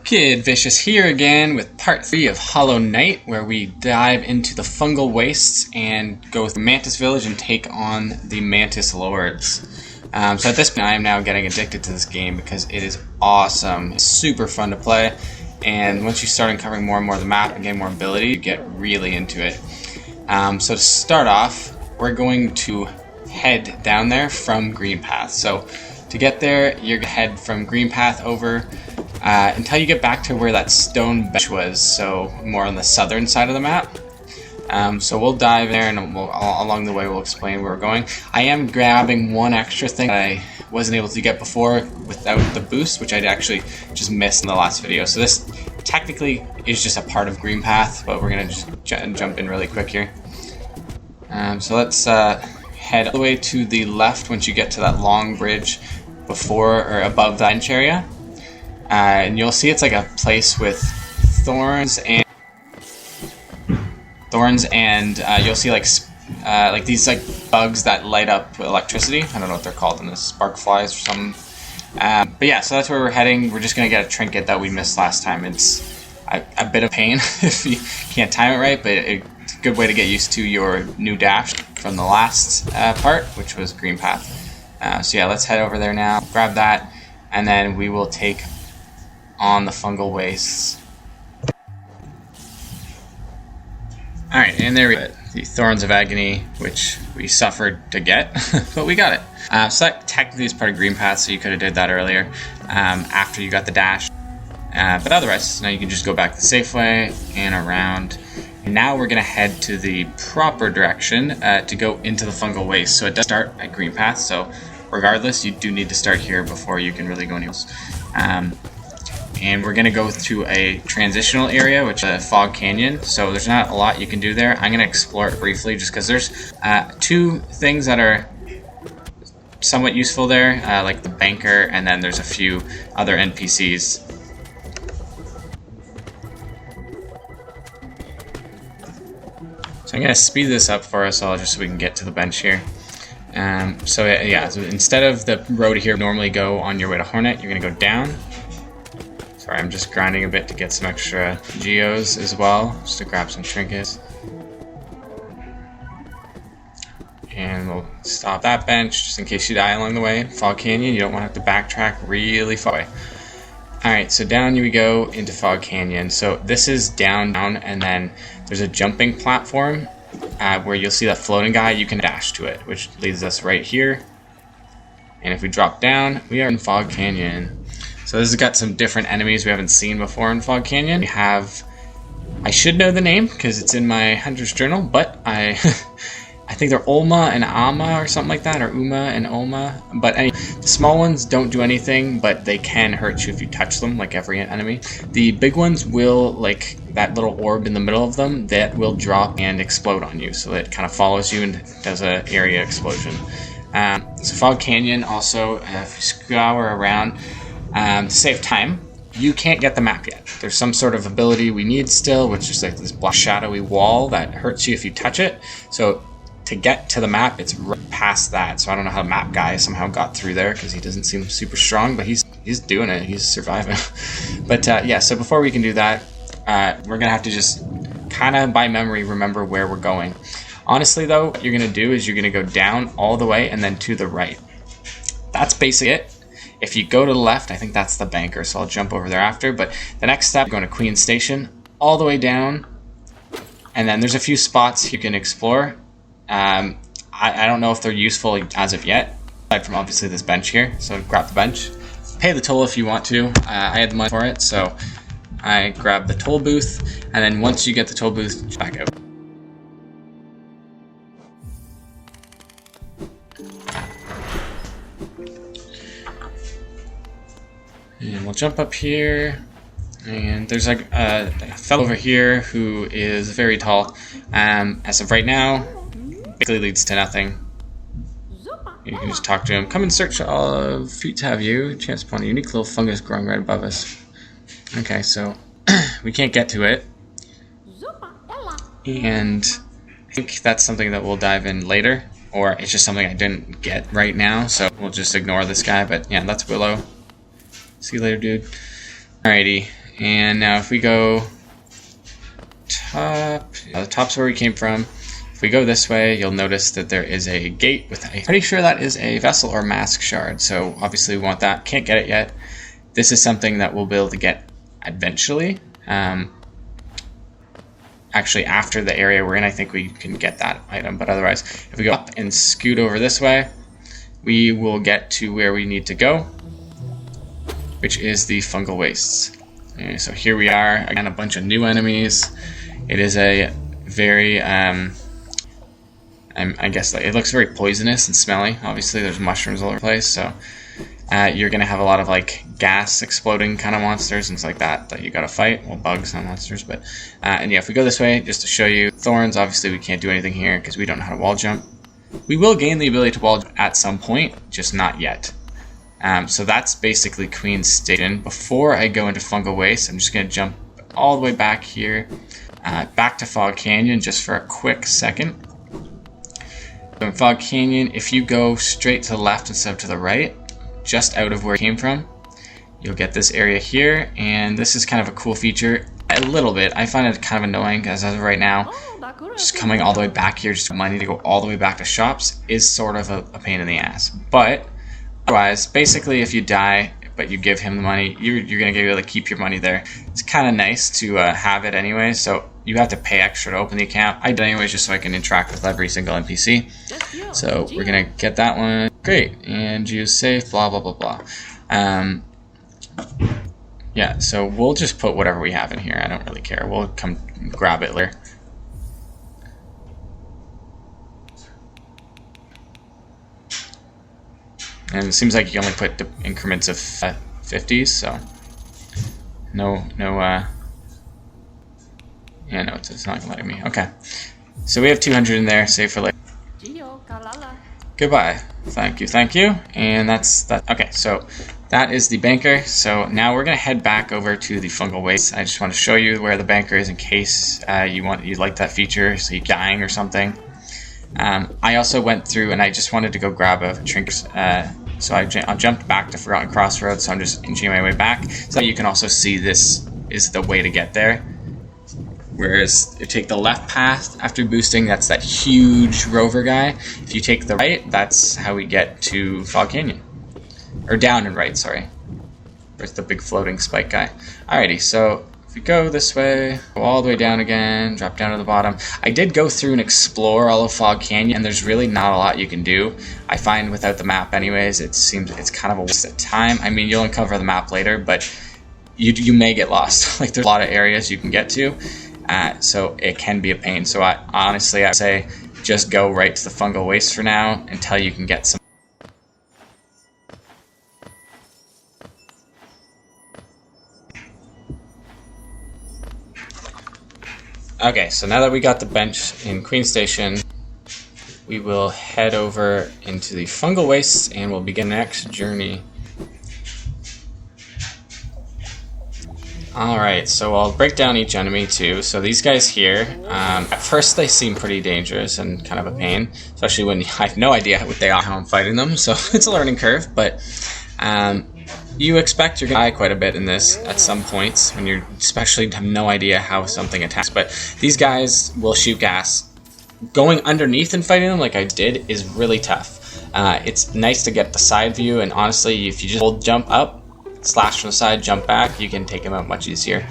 Kid Vicious here again with part 3 of Hollow Knight, where we dive into the Fungal Wastes and go through Mantis Village and take on the Mantis Lords. So at this point I am now getting addicted to this game because it is awesome. It's super fun to play, and once you start uncovering more and more of the map and getting more ability, you get really into it. So to start off, we're going to head down there from Greenpath. So to get there, you're going to head from Greenpath over until you get back to where that stone bench was, so more on the southern side of the map. So we'll dive there, and along the way we'll explain where we're going. I am grabbing one extra thing that I wasn't able to get before without the boost, which I'd actually just missed in the last video. So this technically is just a part of Greenpath, but we're going to just jump in really quick here. So let's head all the way to the left once you get to that long bridge before or above the bench area. And you'll see it's like a place with thorns and you'll see like these like bugs that light up electricity. I don't know what they're called in this, spark flies or something. But yeah, so that's where we're heading. We're just gonna get a trinket that we missed last time. It's a bit of pain if you can't time it right, but it's a good way to get used to your new dash from the last part, which was Greenpath. So yeah, let's head over there now, grab that, and then we will take on the Fungal Wastes. Alright, and there we go. The Thorns of Agony, which we suffered to get, but we got it. So that technically is part of Greenpath, so you could have did that earlier, after you got the dash. But otherwise, now you can just go back the safe way and around. And now we're going to head to the proper direction to go into the Fungal Waste. So it does start at Greenpath, so regardless, you do need to start here before you can really go anywhere else. And we're going to go through a transitional area, which is a fog canyon. So there's not a lot you can do there. I'm going to explore it briefly just because there's two things that are somewhat useful there, like the banker, and then there's a few other NPCs. So I'm going to speed this up for us all just so we can get to the bench here. So instead of the road here normally go on your way to Hornet, you're going to go down. Sorry, I'm just grinding a bit to get some extra geos as well, just to grab some trinkets. And we'll stop that bench, just in case you die along the way. Fog Canyon, you don't want to have to backtrack really far away. Alright, so down we go into Fog Canyon. So this is down, and then there's a jumping platform where you'll see that floating guy. You can dash to it, which leads us right here. And if we drop down, we are in Fog Canyon. So this has got some different enemies we haven't seen before in Fog Canyon. We have, I should know the name because it's in my Hunter's Journal, but I think they're Olma and Ama or something like that, or Uma and Olma. But anyway, the small ones don't do anything, but they can hurt you if you touch them, like every enemy. The big ones will, like that little orb in the middle of them, that will drop and explode on you. So it kind of follows you and does an area explosion. So Fog Canyon also, if you scour around, to save time, you can't get the map yet. There's some sort of ability we need still, which is like this black shadowy wall that hurts you if you touch it. So to get to the map, it's right past that. So I don't know how the map guy somehow got through there because he doesn't seem super strong, but he's doing it. He's surviving. But yeah, so before we can do that, we're gonna have to just kind of by memory remember where we're going. Honestly, though, what you're gonna do is you're gonna go down all the way and then to the right. That's basically it. If you go to the left, I think that's the banker, so I'll jump over there after. But the next step, going to Queen Station, all the way down, and then there's a few spots you can explore. I don't know if they're useful as of yet, aside from obviously this bench here. So grab the bench, pay the toll if you want to. I had the money for it, so I grabbed the toll booth, and then once you get the toll booth, back out. And we'll jump up here, and there's like a fellow over here who is very tall. As of right now, basically leads to nothing. You can just talk to him. Come in search of feet to have you. Chance upon a unique little fungus growing right above us. Okay, so we can't get to it. And I think that's something that we'll dive in later, or it's just something I didn't get right now, so we'll just ignore this guy. But yeah, that's Willow. See you later, dude. Alrighty, And now if we go top, the top's where we came from. If we go this way, you'll notice that there is a gate with a, pretty sure that is a vessel or mask shard. So obviously we want that. Can't get it yet. This is something that we'll be able to get eventually. Actually, after the area we're in, I think we can get that item. But otherwise, if we go up and scoot over this way, we will get to where we need to go, which is the Fungal Wastes. Okay, so here we are, again, a bunch of new enemies. It is a very, I guess it looks very poisonous and smelly. Obviously, there's mushrooms all over the place, so you're going to have a lot of like gas exploding kind of monsters and things like that you got to fight. Well, bugs, not monsters, but and yeah, if we go this way, just to show you thorns, obviously we can't do anything here because we don't know how to wall jump. We will gain the ability to wall jump at some point, just not yet. So that's basically Queen's Station. Before I go into Fungal Waste, I'm just going to jump all the way back here, back to Fog Canyon just for a quick second. So in Fog Canyon, if you go straight to the left instead of to the right, just out of where it came from, you'll get this area here, and this is kind of a cool feature. A little bit. I find it kind of annoying because as of right now, just coming all the way back here, just money to go all the way back to shops is sort of a pain in the ass. But otherwise, basically if you die but you give him the money, you're going to be able to keep your money there. It's kind of nice to have it anyway, so you have to pay extra to open the account. I do anyways just so I can interact with every single NPC. So we're going to get that one. Great. And use safe, blah, blah, blah, blah. Yeah, so we'll just put whatever we have in here. I don't really care. We'll come grab it later. And it seems like you only put the increments of 50s, so yeah, no, it's not letting me. Okay, so we have 200 in there, save for later. Goodbye. Thank you. And that's that. Okay, so that is the banker. So now we're gonna head back over to the Fungal Wastes. I just want to show you where the banker is in case you like that feature, so you're dying or something. I also went through and I just wanted to go grab a trinket. So I jumped back to Forgotten Crossroads, so I'm just inching my way back. So you can also see this is the way to get there. Whereas if you take the left path after boosting, that's that huge rover guy. If you take the right, that's how we get to Fog Canyon. Or down and right, sorry. Where's the big floating spike guy? Alrighty, so if we go this way, go all the way down again, drop down to the bottom. I did go through and explore all of Fog Canyon, and there's really not a lot you can do. I find without the map anyways, it seems it's kind of a waste of time. I mean, you'll uncover the map later, but you may get lost. Like, there's a lot of areas you can get to, so it can be a pain. So honestly, I would say just go right to the Fungal Waste for now until you can get some. Okay, so now that we got the bench in Queen Station, we will head over into the Fungal Wastes and we'll begin the next journey. Alright, so I'll break down each enemy too. So these guys here, at first they seem pretty dangerous and kind of a pain, especially when I have no idea what they are, how I'm fighting them, so it's a learning curve, but you expect you're going to die quite a bit in this at some points, when you especially have no idea how something attacks. But these guys will shoot gas. Going underneath and fighting them like I did is really tough. It's nice to get the side view, and honestly, if you just hold jump up, slash from the side, jump back, you can take them out much easier,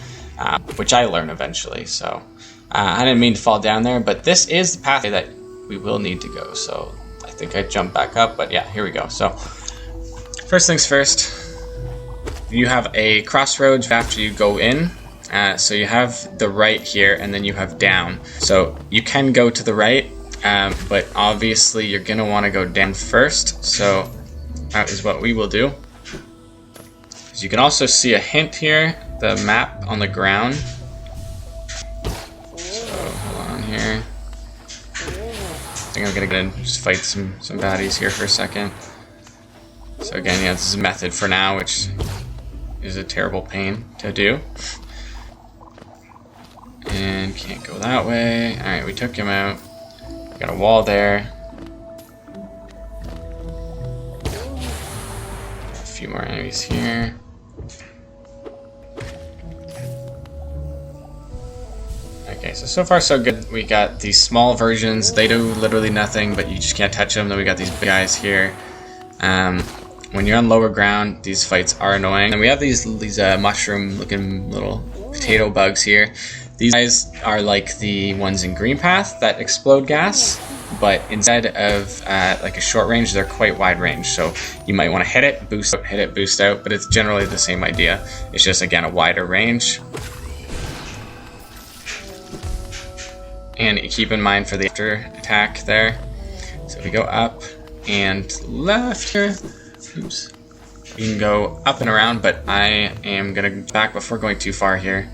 which I learned eventually. So I didn't mean to fall down there, but this is the pathway that we will need to go. So I think I jumped back up, but yeah, here we go. So first things first. You have a crossroads after you go in, so you have the right here and then you have down. So you can go to the right, but obviously you're going to want to go down first, so that is what we will do. So you can also see a hint here, the map on the ground. So hold on here. I think I'm going to go and just fight some baddies here for a second. So again, yeah, this is a method for now, which is a terrible pain to do. And can't go that way. Alright, we took him out. We got a wall there. A few more enemies here. Okay, so far so good. We got these small versions. They do literally nothing, but you just can't touch them. Then we got these big guys here. When you're on lower ground, these fights are annoying. And we have these mushroom-looking little potato bugs here. These guys are like the ones in Greenpath that explode gas, but instead of like a short range, they're quite wide range. So you might want to hit it, boost out, hit it, boost out, but it's generally the same idea. It's just, again, a wider range. And keep in mind for the after attack there. So if we go up and left here, oops, you can go up and around, but I am gonna back before going too far here.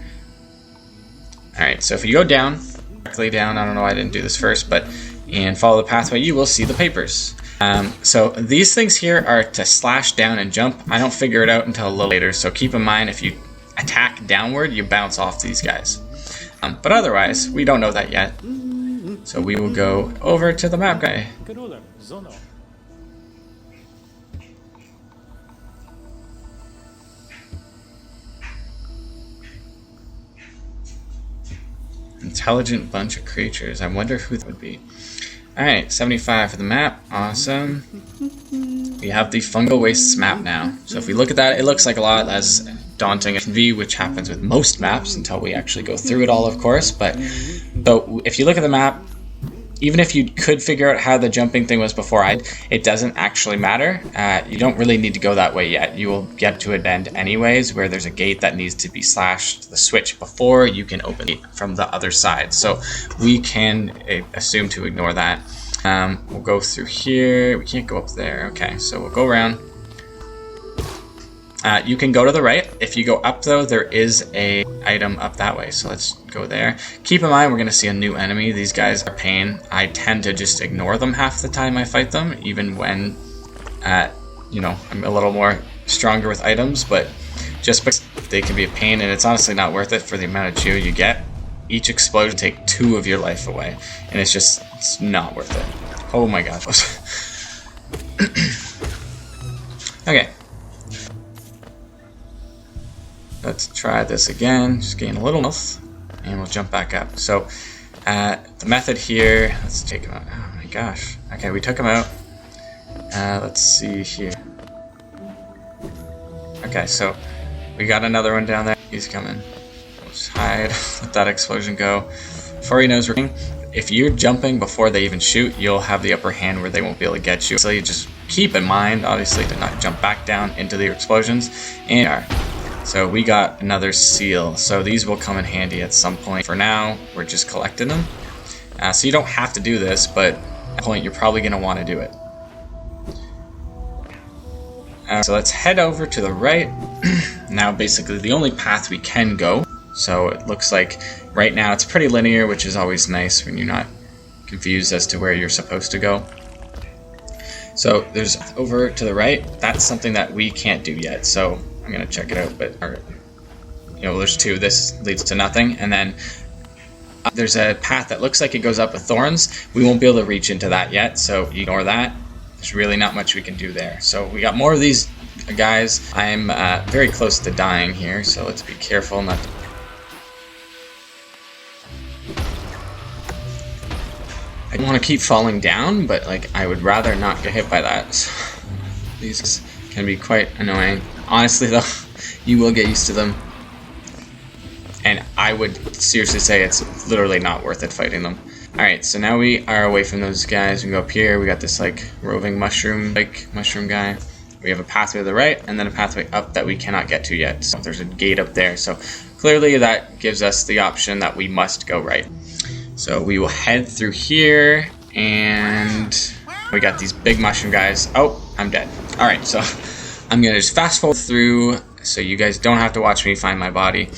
Alright, so if you go down, directly down, I don't know why I didn't do this first, but and follow the pathway, you will see the papers. So these things here are to slash down and jump. I don't figure it out until a little later, so keep in mind if you attack downward, you bounce off these guys. But otherwise, we don't know that yet. So we will go over to the map guy. Intelligent bunch of creatures. I wonder who that would be. Alright, 75 for the map. Awesome. We have the Fungal Wastes map now. So if we look at that, it looks like a lot less daunting as it can be, which happens with most maps until we actually go through it all, of course. But so if you look at the map, even if you could figure out how the jumping thing was before, it doesn't actually matter. You don't really need to go that way yet. You will get to a bend anyways where there's a gate that needs to be slashed the switch before you can open it from the other side. So we can assume to ignore that. We'll go through here. We can't go up there. Okay, so we'll go around. You can go to the right. If you go up though, there is a item up that way, so let's go there. Keep in mind we're going to see a new enemy. These guys are pain. I tend to just ignore them half the time I fight them, even when you know, I'm a little more stronger with items, but just because they can be a pain, and it's honestly not worth it for the amount of chew you get. Each explosion take 2 of your life away, and it's not worth it. Oh my gosh. Okay. Let's try this again, just gain a little health, and we'll jump back up. So, the method here, let's take him out. Oh my gosh. Okay, we took him out. Let's see here. Okay, so we got another one down there. He's coming. We'll just hide, let that explosion go. Before he knows we're coming, if you're jumping before they even shoot, you'll have the upper hand where they won't be able to get you. So you just keep in mind, obviously, to not jump back down into the explosions. And so we got another seal, so these will come in handy at some point. For now, we're just collecting them. So you don't have to do this, but at a point you're probably going to want to do it. So let's head over to the right. Now basically the only path we can go. So it looks like right now it's pretty linear, which is always nice when you're not confused as to where you're supposed to go. So there's over to the right. That's something that we can't do yet. So I'm gonna check it out, but you know, there's 2. This leads to nothing, and then there's a path that looks like it goes up with thorns. We won't be able to reach into that yet, so ignore that. There's really not much we can do there. So we got more of these guys. I'm very close to dying here, so let's be careful not to. I don't want to keep falling down, but like I would rather not get hit by that. So these can be quite annoying. Honestly though, you will get used to them. And I would seriously say it's literally not worth it fighting them. Alright, so now we are away from those guys. We can go up here. We got this like roving mushroom guy. We have a pathway to the right and then a pathway up that we cannot get to yet. So there's a gate up there. So clearly that gives us the option that we must go right. So we will head through here, and we got these big mushroom guys. Oh, I'm dead. Alright, so I'm going to just fast forward through so you guys don't have to watch me find my body.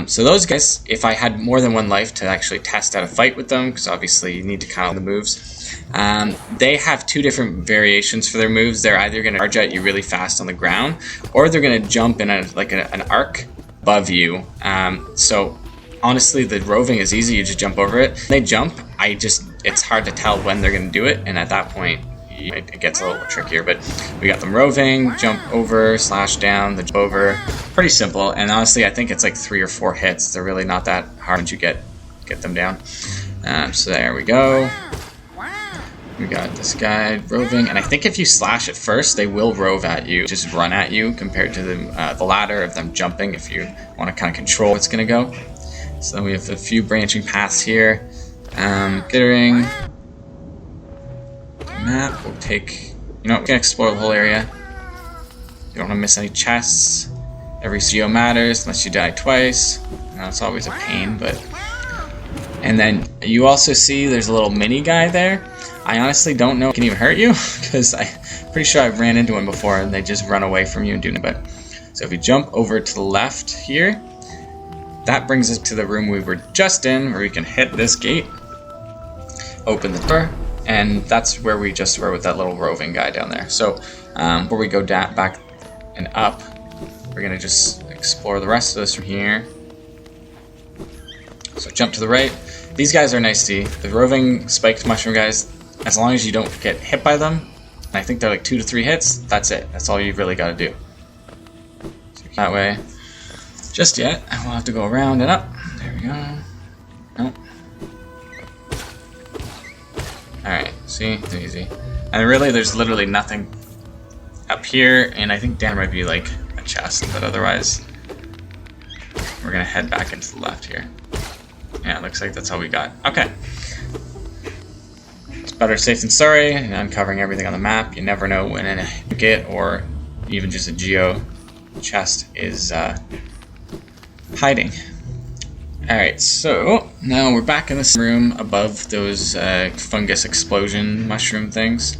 So those guys, if I had more than 1 life to actually test out a fight with them, because obviously you need to count the moves, they have 2 different variations for their moves. They're either going to charge at you really fast on the ground, or they're going to jump in an arc above you. So honestly, the roving is easy. You just jump over it. When they jump, it's hard to tell when they're going to do it, and at that point, it gets a little trickier. But we got them roving, jump over, slash down, the jump over. Pretty simple, and honestly, I think it's like 3 or 4 hits. They're really not that hard once you get get them down. So there we go. We got this guy roving, and I think if you slash it first, they will rove at you, just run at you, compared to the latter of them jumping if you want to kind of control what's going to go. So we have a few branching paths here. Considering map, we'll take, we can explore the whole area. You don't want to miss any chests. Every CO matters unless you die twice. It's always a pain, but... And then you also see there's a little mini guy there. I honestly don't know if it can even hurt you, because I'm pretty sure I've ran into one before and they just run away from you and do nothing. But so if we jump over to the left here, that brings us to the room we were just in, where we can hit this gate, open the door, and that's where we just were with that little roving guy down there. So before we go back and up, we're gonna just explore the rest of this from here. So jump to the right. These guys are nice to see. The roving spiked mushroom guys, as long as you don't get hit by them, and I think they're like 2 to 3 hits, that's it. That's all you've really got to do. So that way. Just yet. I will have to go around and up. There we go. Nope. Alright, see? It's easy. And really, there's literally nothing up here, and I think down might be like a chest, but otherwise, we're going to head back into the left here. Yeah, it looks like that's all we got. Okay. It's better safe than sorry, and uncovering everything on the map. You never know when a get or even just a geo chest is hiding. Alright, so now we're back in this room above those fungus explosion mushroom things.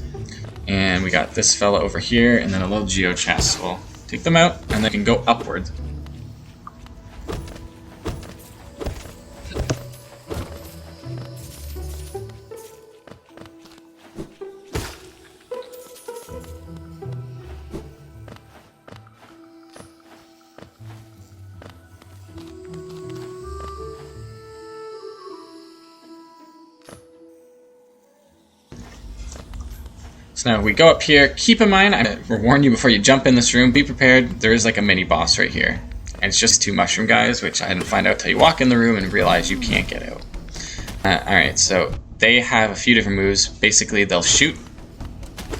And we got this fella over here, and then a little geo chest. We'll take them out, and then we can go upwards. So now we go up here. Keep in mind, I warn you before you jump in this room, be prepared. There is like a mini boss right here. And it's just 2 mushroom guys, which I didn't find out till you walk in the room and realize you can't get out. Alright, so they have a few different moves. Basically, they'll shoot,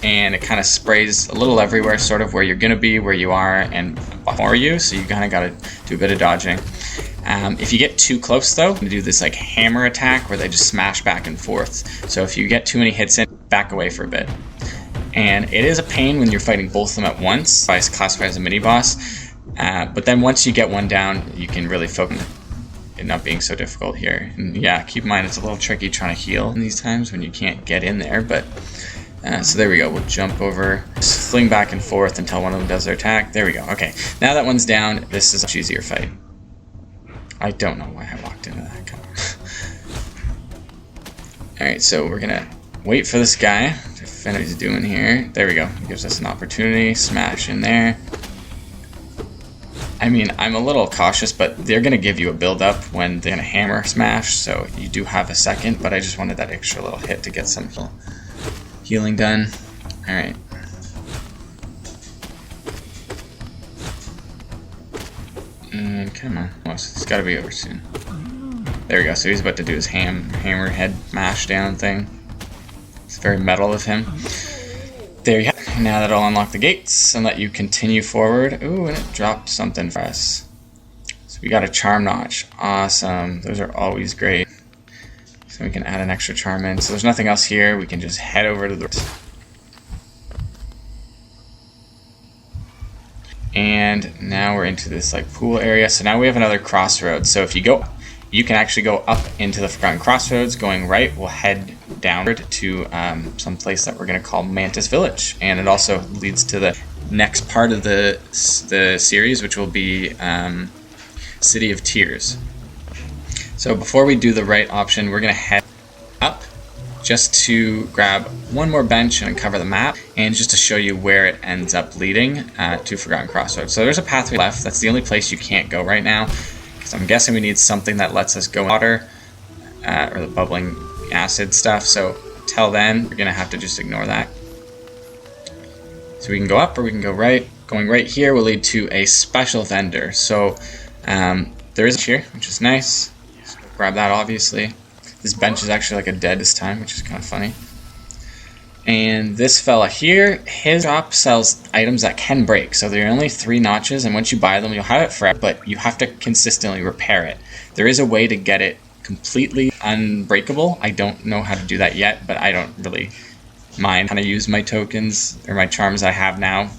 and it kind of sprays a little everywhere, sort of where you're going to be, where you are, and before you. So you kind of got to do a bit of dodging. If you get too close, though, you do this like hammer attack where they just smash back and forth. So if you get too many hits in, back away for a bit. And it is a pain when you're fighting both of them at once. It's classified as a mini boss. But then once you get one down, you can really focus on it not being so difficult here. And yeah, keep in mind it's a little tricky trying to heal in these times when you can't get in there. But so there we go. We'll jump over, fling back and forth until one of them does their attack. There we go. Okay, now that one's down, this is a much easier fight. I don't know why I walked into that. Alright, so we're gonna wait for this guy to finish what he's doing here. There we go. It gives us an opportunity. Smash in there. I mean, I'm a little cautious, but they're going to give you a build-up when they're going to hammer smash, so you do have a second, but I just wanted that extra little hit to get some healing done. Alright. And come on. It's got to be over soon. There we go. So he's about to do his hammer head mash down thing. It's very metal of him. There you go. Now that'll unlock the gates and let you continue forward. Ooh, and it dropped something for us. So we got a charm notch. Awesome. Those are always great. So we can add an extra charm in. So there's nothing else here. We can just head over to the... And now we're into this like pool area. So now we have another crossroads. So if you go, you can actually go up into the Forgotten Crossroads. Going right, we'll head downward to some place that we're going to call Mantis Village. And it also leads to the next part of the series, which will be City of Tears. So before we do the right option, we're going to head up just to grab one more bench and uncover the map, and just to show you where it ends up leading to Forgotten Crossroads. So there's a pathway left. That's the only place you can't go right now, because I'm guessing we need something that lets us go in water, or the bubbling acid stuff. So till then, we're going to have to just ignore that. So we can go up or we can go right. Going right here will lead to a special vendor. So there is here, which is nice. grab that obviously. This bench is actually like a dead this time, which is kind of funny. And this fella here, his shop sells items that can break. So there are only 3 notches, and once you buy them, you'll have it forever, but you have to consistently repair it. There is a way to get it completely unbreakable. I don't know how to do that yet, but I don't really mind. Kind of use my tokens or my charms I have now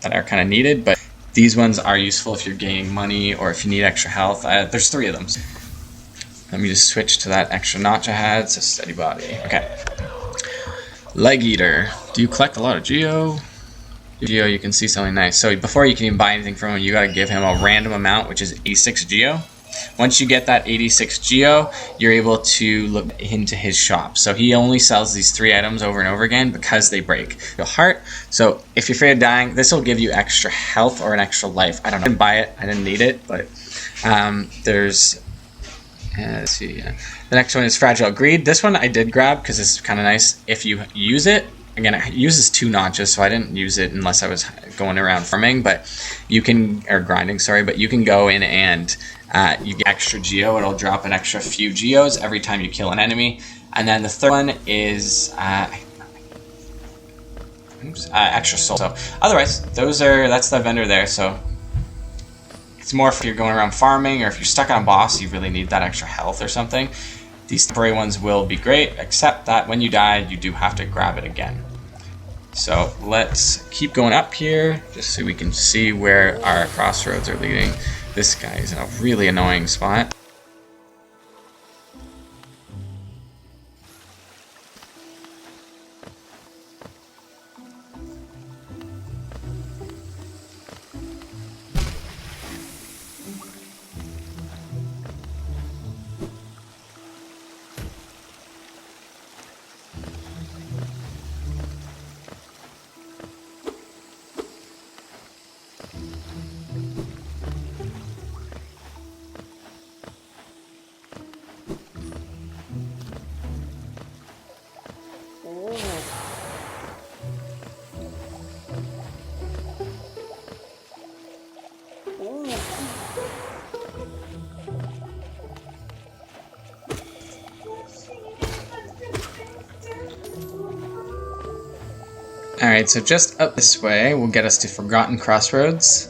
that are kind of needed, but these ones are useful if you're gaining money or if you need extra health. There's 3 of them. Let me just switch to that extra notch I had. So steady body. Okay. Leg Eater. Do you collect a lot of Geo? Geo, you can see something nice. So before you can even buy anything from him, you gotta give him a random amount, which is 86 Geo. Once you get that 86 Geo, you're able to look into his shop. So he only sells these 3 items over and over again because they break. Your heart. So if you're afraid of dying, this will give you extra health or an extra life. I don't know. I didn't buy it. I didn't need it, but there's. Let's see. The next one is Fragile Greed. This one I did grab because it's kind of nice. If you use it, again, it uses 2 notches, so I didn't use it unless I was going around farming, but you can, or grinding, sorry, but you can go in and you get extra Geo. It'll drop an extra few Geos every time you kill an enemy. And then the third one is extra soul. So otherwise, that's the vendor there. So it's more if you're going around farming or if you're stuck on a boss, you really need that extra health or something. These temporary ones will be great, except that when you die, you do have to grab it again. So let's keep going up here, just so we can see where our crossroads are leading. This guy is in a really annoying spot. Alright, so just up this way will get us to Forgotten Crossroads.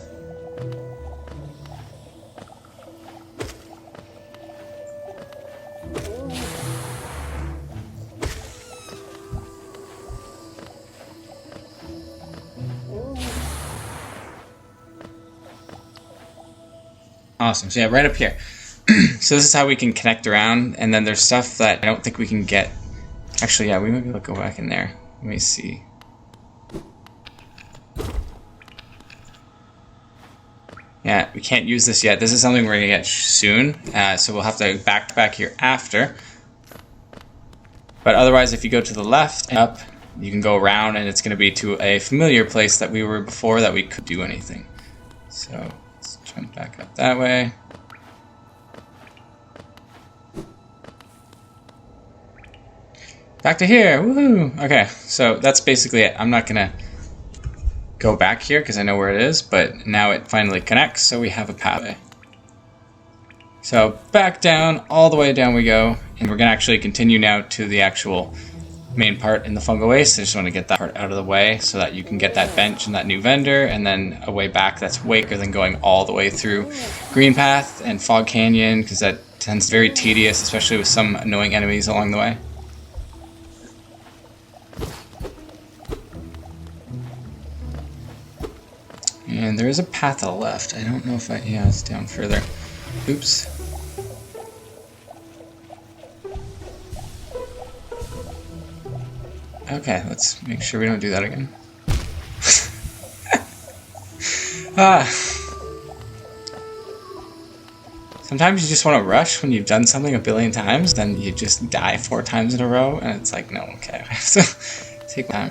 Awesome, so yeah, right up here. So this is how we can connect around, and then there's stuff that I don't think we can get. Actually, yeah, we might be able to go back in there. Let me see. Yeah, we can't use this yet. This is something we're going to get soon, so we'll have to back here after. But otherwise, if you go to the left and up, you can go around, and it's going to be to a familiar place that we were before that we could do anything. So let's jump back up that way. Back to here! Woohoo! Okay, so that's basically it. I'm not going to go back here because I know where it is, but now it finally connects, so we have a pathway. So back down, all the way down we go, and we're going to actually continue now to the actual main part in the Fungal Wastes. I just want to get that part out of the way so that you can get that bench and that new vendor, and then a way back that's way quicker than going all the way through Greenpath and Fog Canyon, because that tends very tedious, especially with some annoying enemies along the way. And there is a path to the left. I don't know if yeah, it's down further. Oops. Okay, let's make sure we don't do that again. Sometimes you just want to rush when you've done something a billion times, then you just die 4 times in a row, and it's like, no, okay. So take my time.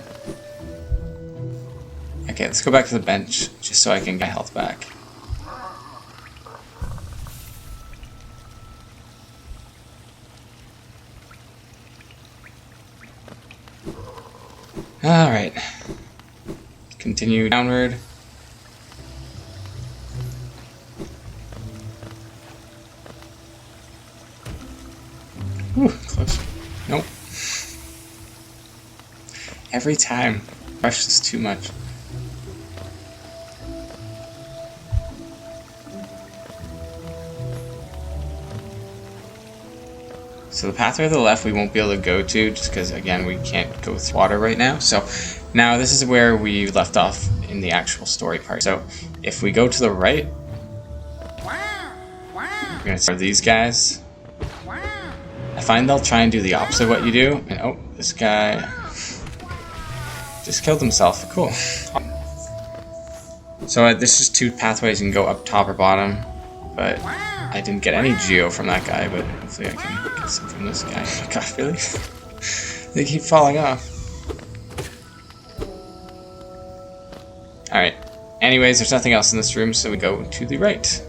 Okay, let's go back to the bench, just so I can get health back. Alright. Continue downward. Ooh, close. Nope. Every time. Rush this too much. So the pathway to the left we won't be able to go to just because, again, we can't go with water right now. So now this is where we left off in the actual story part. So if we go to the right, we're going to start these guys. I find they'll try and do the opposite of what you do. And oh, this guy just killed himself. Cool. So there's just two pathways. You can go up top or bottom. But I didn't get any geo from that guy, but hopefully I can get some from this guy. Oh god, really? They keep falling off. Alright. Anyways, there's nothing else in this room, so we go to the right.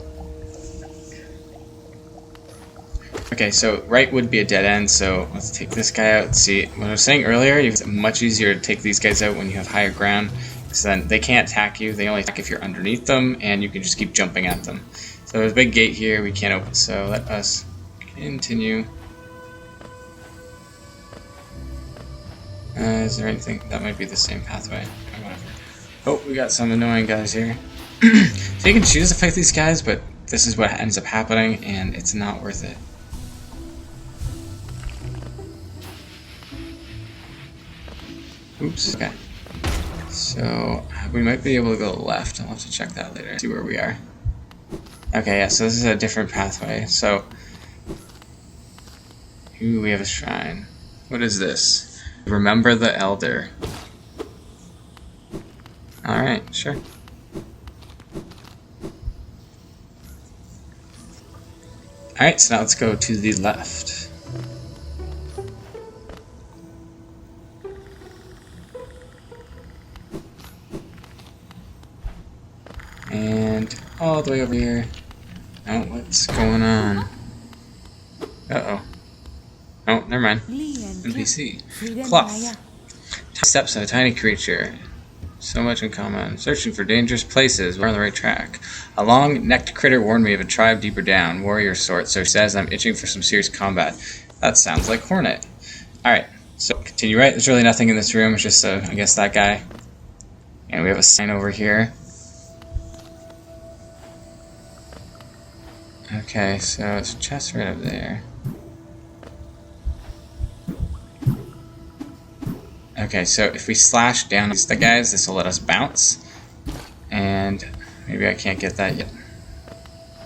Okay, so right would be a dead end, so let's take this guy out. Let's see, what I was saying earlier, it's much easier to take these guys out when you have higher ground, because then they can't attack you, they only attack if you're underneath them, and you can just keep jumping at them. So there's a big gate here we can't open, so let us continue. Is there anything? That might be the same pathway. Oh, we got some annoying guys here. So you can choose to fight these guys, but this is what ends up happening, and it's not worth it. Oops, okay. So we might be able to go left. I'll have to check that later, see where we are. Okay, yeah, so this is a different pathway. So, ooh, we have a shrine. What is this? Remember the Elder. Alright, sure. Alright, so now let's go to the left. And all the way over here. Oh, what's going on? Uh-oh. Oh, never mind. NPC. Cloth. Steps of a tiny creature. So much in common. Searching for dangerous places. We're on the right track. A long-necked critter warned me of a tribe deeper down. Warrior sort. So he says I'm itching for some serious combat. That sounds like Hornet. Alright, so continue right. There's really nothing in this room. It's just, I guess, that guy. And we have a sign over here. Okay, so it's a chest right up there. Okay, so if we slash down the guys, this will let us bounce. And maybe I can't get that yet.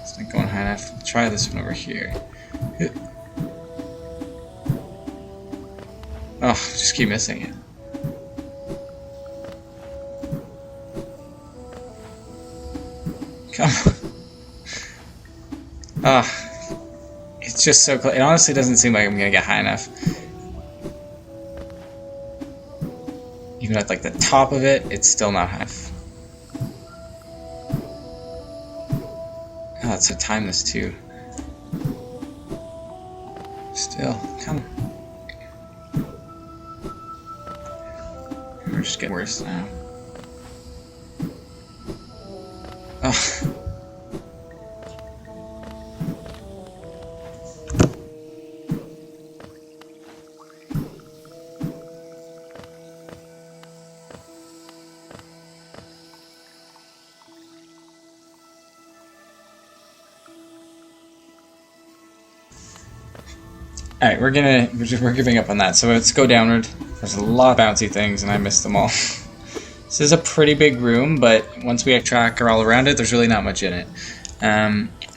It's not going high enough. Let's try this one over here. Oh, just keep missing it. Come on. It's just so close. It honestly doesn't seem like I'm gonna get high enough. Even at like the top of it, it's still not high enough. Oh, let's time this too. Still, come on. We're just getting worse now. Oh. Alright, we're giving up on that, so let's go downward. There's a lot of bouncy things, and I missed them all. This is a pretty big room, but once we track all around it, there's really not much in it.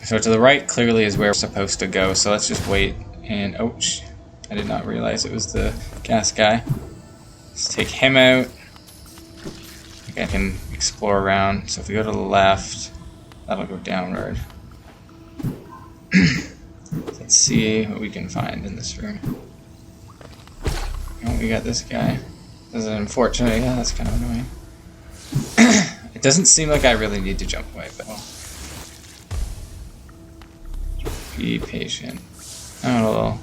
So to the right clearly is where we're supposed to go, so let's just wait. And, oh, I did not realize it was the gas guy. Let's take him out. I think I can explore around. So if we go to the left, that'll go downward. Let's see what we can find in this room. Oh, we got this guy. This is unfortunate. Yeah, that's kind of annoying. It doesn't seem like I really need to jump away, but well. Be patient. Oh, a little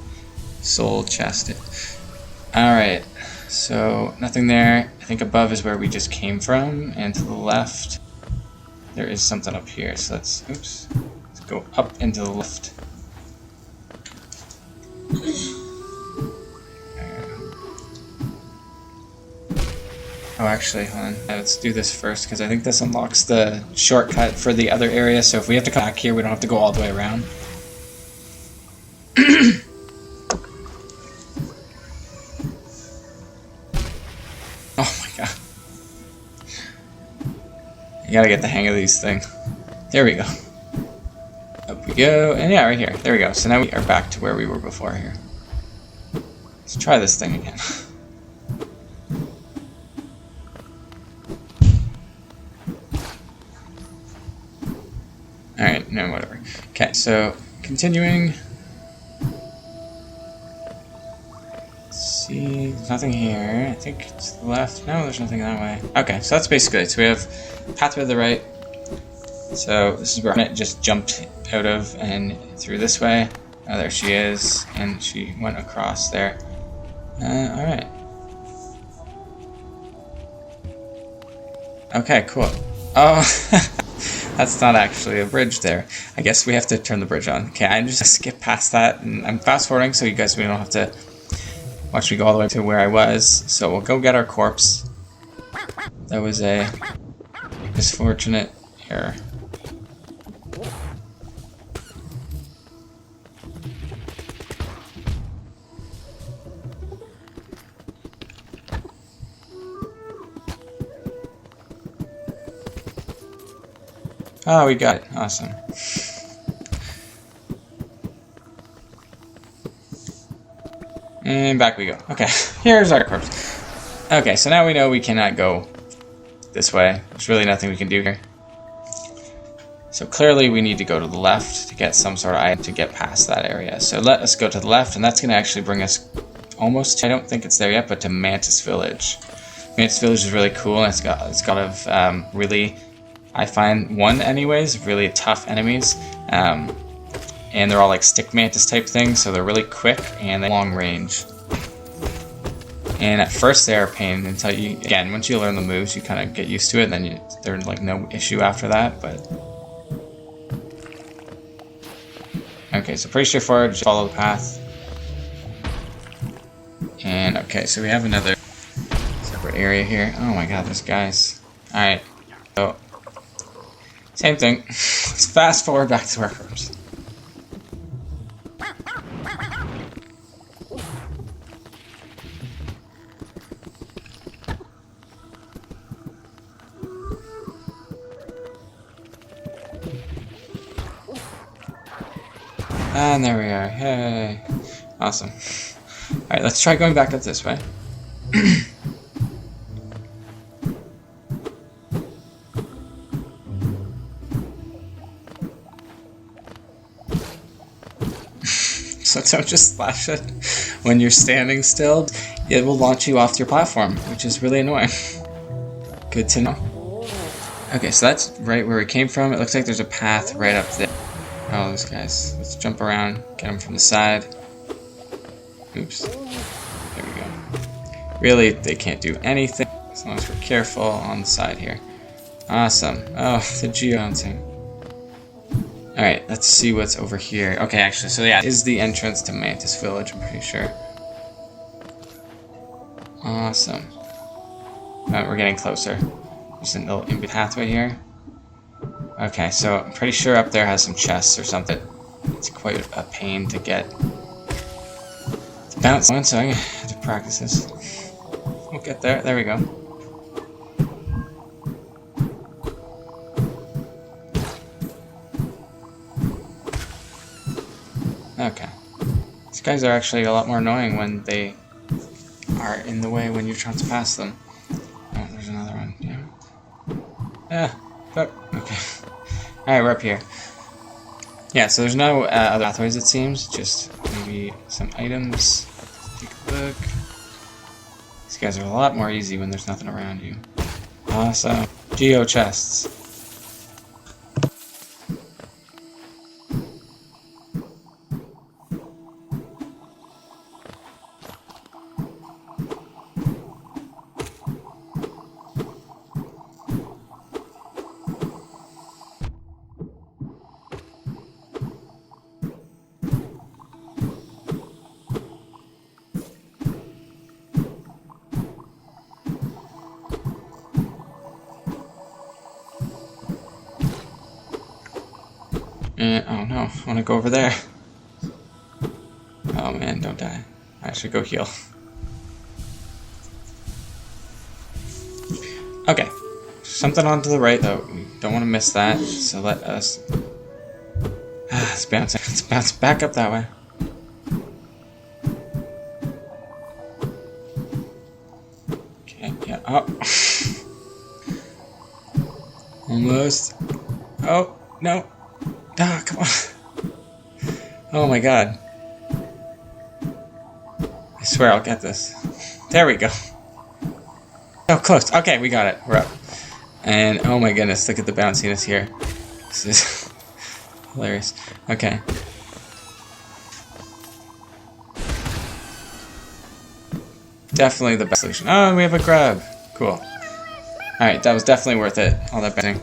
soul chested. Alright, so nothing there. I think above is where we just came from, and to the left there is something up here. So let's go up into the left. Oh, actually, hold on. Let's do this first, because I think this unlocks the shortcut for the other area, so if we have to come back here, we don't have to go all the way around. Oh my god. You gotta get the hang of these things. There we go. Up we go, and yeah, right here. There we go. So now we are back to where we were before here. Let's try this thing again. Alright, no, whatever. Okay, so continuing. Let's see, there's nothing here. I think it's to the left. No, there's nothing that way. Okay, so that's basically it. So we have pathway to the right. So this is where it just jumped out of and through this way. Oh, there she is, and she went across there. Alright. Okay, cool. Oh, that's not actually a bridge there. I guess we have to turn the bridge on. Okay, I just skip past that, and I'm fast forwarding so you guys we don't have to watch me go all the way to where I was. So we'll go get our corpse. That was a misfortunate error. Oh, we got it. Awesome. And back we go. Okay, here's our corpse. Okay, so now we know we cannot go this way. There's really nothing we can do here. So clearly we need to go to the left to get some sort of item to get past that area. So let us go to the left, and that's going to actually bring us almost, I don't think it's there yet, but to Mantis Village. Mantis Village is really cool, and it's got a really... I find one anyways, really tough enemies, and they're all like stick mantis type things, so they're really quick and they long range. And at first they're a pain until you, again, once you learn the moves, you kind of get used to it, and then they're like no issue after that. But okay, so pretty straightforward. Just follow the path. And okay, so we have another separate area here. Oh my god, there's guys. All right, so. Same thing. Let's fast forward back to our rooms. And there we are. Hey. Awesome. Alright, let's try going back up this way. So don't just splash it when you're standing still. It will launch you off your platform, which is really annoying. Good to know. Okay, so that's right where we came from. It looks like there's a path right up there. Oh, those guys. Let's jump around, get them from the side. Oops. There we go. Really, they can't do anything as long as we're careful on the side here. Awesome. Oh, the geo-bouncing. Alright, let's see what's over here. Okay, actually, so yeah, is the entrance to Mantis Village, I'm pretty sure. Awesome. We're getting closer. There's a little in pathway here. Okay, so I'm pretty sure up there has some chests or something. It's quite a pain to get to bounce on, so I'm gonna have to practice this. We'll get there. There we go. Okay. These guys are actually a lot more annoying when they are in the way when you're trying to pass them. Oh, there's another one. Yeah. Fuck. Okay. Alright, we're up here. Yeah, so there's no other pathways, it seems. Just maybe some items. Take a look. These guys are a lot more easy when there's nothing around you. Awesome. Geo chests. And, oh no, I want to go over there. Oh man, don't die. I should go heal. Okay. Something on to the right, though. We don't want to miss that, so let us... it's bouncing. Let's bounce back up that way. Okay, yeah, oh. Almost. Oh, no. Ah, come on. Oh my god. I swear I'll get this. There we go. Oh, close. Okay, we got it. We're up. And oh my goodness, look at the bounciness here. This is hilarious. Okay. Definitely the best solution. Oh, we have a grub. Cool. Alright, that was definitely worth it. All that bouncing.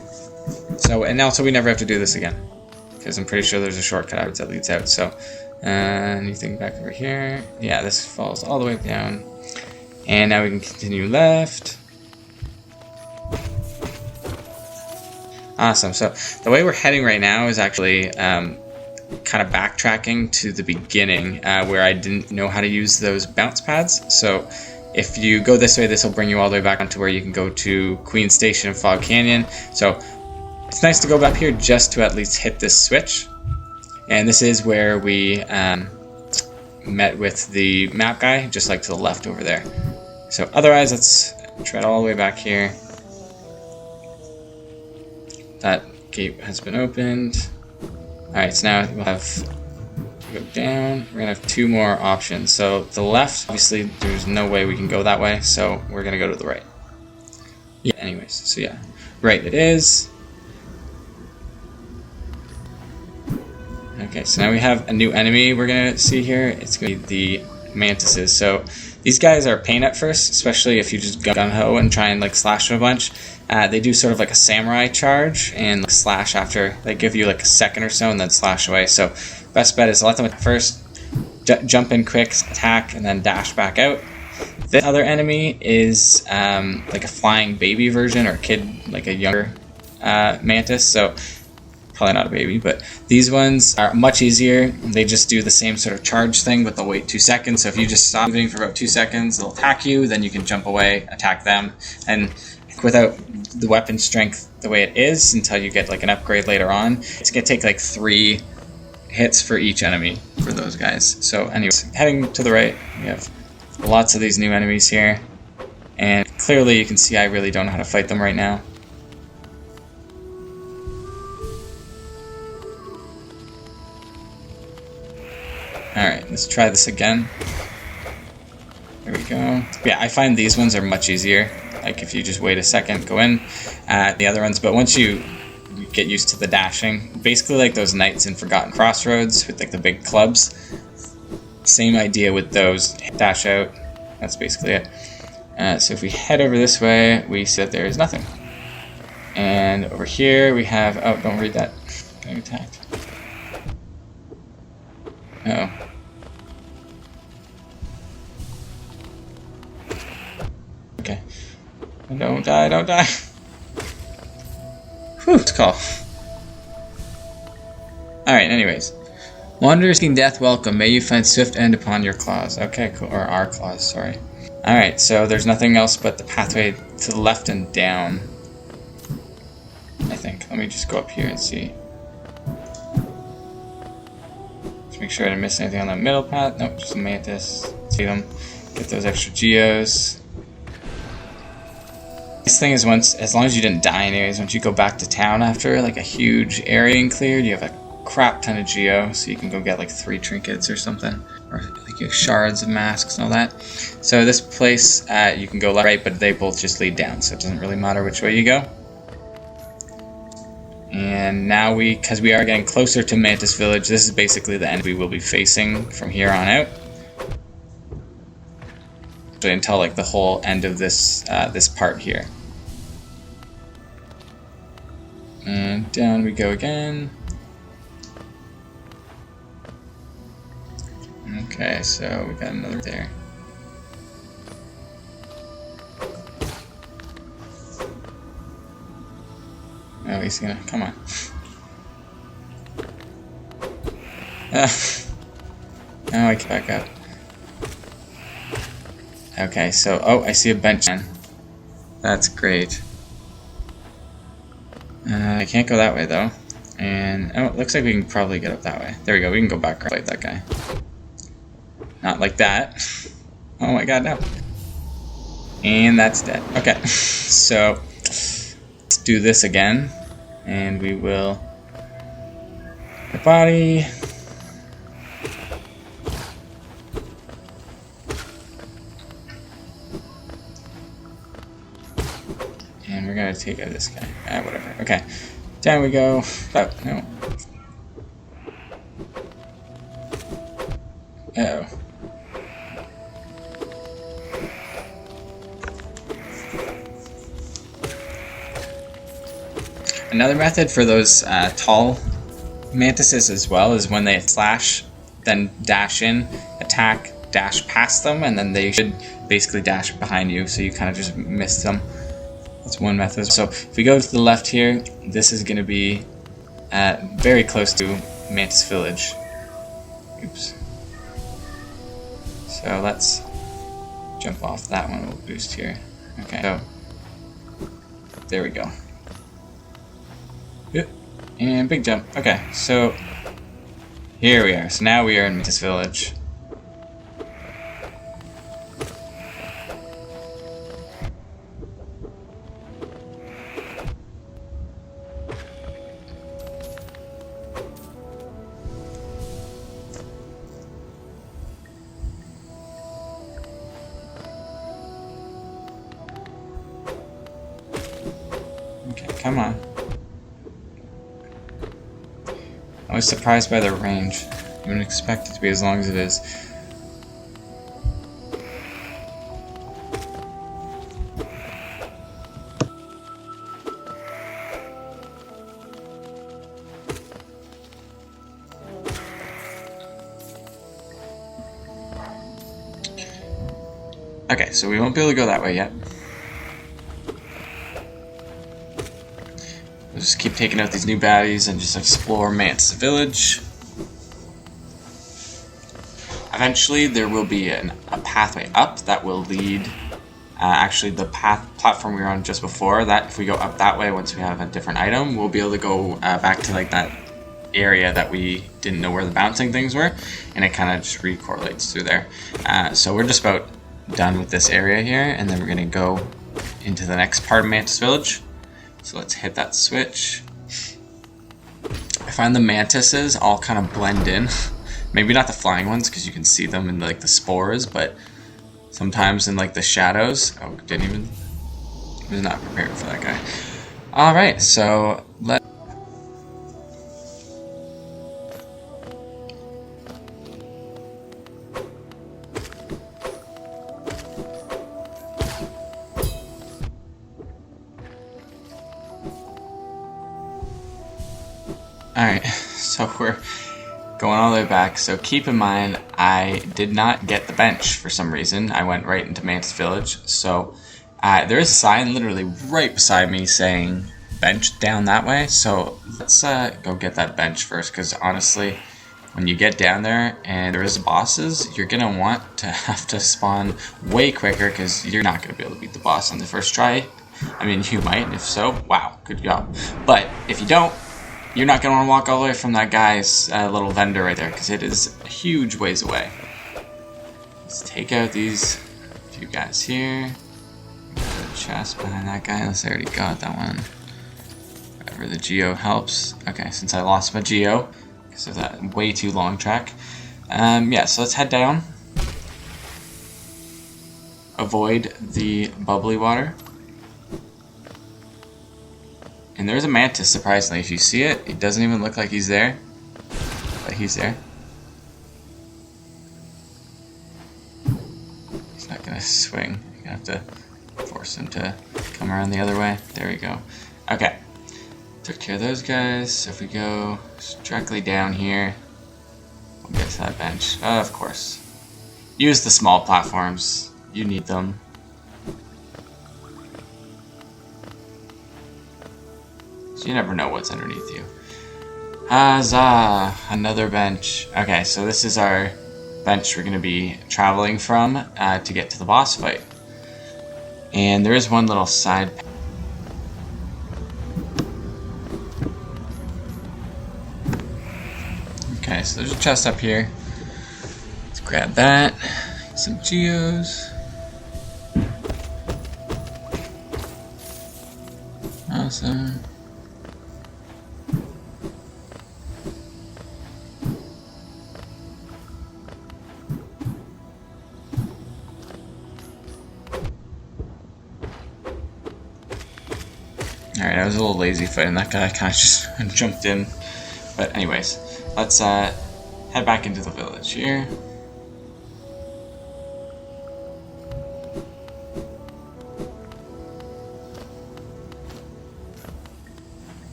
So, and also we never have to do this again. Because I'm pretty sure there's a shortcut out that leads out. So, anything back over here? Yeah, this falls all the way down. And now we can continue left. Awesome. So the way we're heading right now is actually kind of backtracking to the beginning where I didn't know how to use those bounce pads. So if you go this way, this will bring you all the way back onto where you can go to Queen Station and Fog Canyon. So it's nice to go back here just to at least hit this switch. And this is where we met with the map guy, just like to the left over there. So otherwise, let's tread all the way back here. That gate has been opened. Alright, so now we'll have to go down. We're going to have two more options. So the left, obviously, there's no way we can go that way, so we're going to go to the right. Yeah, anyways, so yeah. Right it is. Okay, so now we have a new enemy we're going to see here. It's going to be the Mantises. So these guys are a pain at first, especially if you just gun-ho and try and like slash them a bunch. They do sort of like a samurai charge and like slash after. They give you like a second or so and then slash away. So best bet is to let them at first, jump in quick, attack, and then dash back out. This other enemy is like a flying baby version or kid, like a younger mantis. So probably not a baby, but these ones are much easier. They just do the same sort of charge thing, but they'll wait 2 seconds. So if you just stop moving for about 2 seconds, they'll attack you, then you can jump away, attack them. And without the weapon strength the way it is, until you get like an upgrade later on, it's going to take like 3 hits for each enemy for those guys. So anyways, heading to the right, we have lots of these new enemies here. And clearly you can see I really don't know how to fight them right now. Alright, let's try this again. There we go. Yeah, I find these ones are much easier. Like if you just wait a second, go in. The other ones, but once you get used to the dashing, basically like those knights in Forgotten Crossroads with like the big clubs. Same idea with those. Dash out. That's basically it. So if we head over this way, we see that there is nothing. And over here we have... Oh, don't read that. Getting attacked. Uh-oh. Okay. Don't die, don't die. Whew, it's cool. Alright, anyways. Wanderer seeking death, welcome. May you find swift end upon your claws. Okay, cool. Or our claws, sorry. Alright, so there's nothing else but the pathway to the left and down. I think. Let me just go up here and see. Make sure I didn't miss anything on that middle path. Nope, just a mantis. See them. Get those extra geos. This thing is as long as you didn't die anyways, once you go back to town after like a huge area being cleared, you have a crap ton of geo, so you can go get like 3 trinkets or something. Or like you have shards of masks and all that. So this place, you can go left, right, but they both just lead down, so it doesn't really matter which way you go. And now because we are getting closer to Mantis Village, this is basically the end we will be facing from here on out. So until like the whole end of this this part here. And down we go again. Okay, so we got another there. Oh, he's gonna, come on. Oh, I can back up. Okay, so, oh, I see a bench. That's great. I can't go that way, though. And, oh, it looks like we can probably get up that way. There we go, we can go back and fight that guy. Not like that. Oh my god, no. And that's dead. Okay, so, let's do this again. And we will... The body... And we're gonna take out this guy. Whatever. Okay. Down we go. Oh, no. Uh-oh. Another method for those tall mantises as well is when they slash, then dash in, attack, dash past them, and then they should basically dash behind you, so you kind of just miss them. That's one method. So if we go to the left here, this is going to be very close to Mantis Village. Oops. So let's jump off that one. We'll boost here. Okay. So there we go. Yep. And big jump. Okay. So here we are. So now we are in Mantis Village. Okay, come on. I was surprised by the range. I wouldn't expect it to be as long as it is. Okay, so we won't be able to go that way yet. We'll just keep taking out these new baddies and just explore Mantis Village. Eventually, there will be a pathway up that will lead. Actually, the platform we were on just before that, if we go up that way, once we have a different item, we'll be able to go back to like that area that we didn't know where the bouncing things were, and it kind of just re-correlates through there. So we're just about done with this area here, and then we're gonna go into the next part of Mantis Village. So let's hit that switch. I find the mantises all kind of blend in. Maybe not the flying ones because you can see them in like the spores, but sometimes in like the shadows. Oh, was not prepared for that guy. All right, so Alright, so we're going all the way back. So keep in mind, I did not get the bench for some reason. I went right into Mantis Village. So there is a sign literally right beside me saying bench down that way. So let's go get that bench first, because honestly, when you get down there and there is bosses, you're going to want to have to spawn way quicker, because you're not going to be able to beat the boss on the first try. I mean, you might, and if so, wow, good job. But if you don't, you're not going to want to walk all the way from that guy's little vendor right there, because it is a huge ways away. Let's take out these few guys here. Put a chest behind that guy, unless I already got that one. Whatever, the Geo helps. Okay, since I lost my Geo, because of that way too long track. Yeah, so let's head down. Avoid the bubbly water. And there's a mantis, surprisingly. If you see it, it doesn't even look like he's there. But he's there. He's not going to swing. You're going to have to force him to come around the other way. There we go. Okay. Took care of those guys. So if we go directly down here, we'll get to that bench. Of course. Use the small platforms. You need them. You never know what's underneath you. Huzzah! Another bench. Okay, so this is our bench we're going to be traveling from to get to the boss fight. And there is one little side. Okay, so there's a chest up here. Let's grab that. Some geos. Awesome. Alright, I was a little lazy fighting that guy. I kind of just jumped in. But anyways, let's head back into the village here.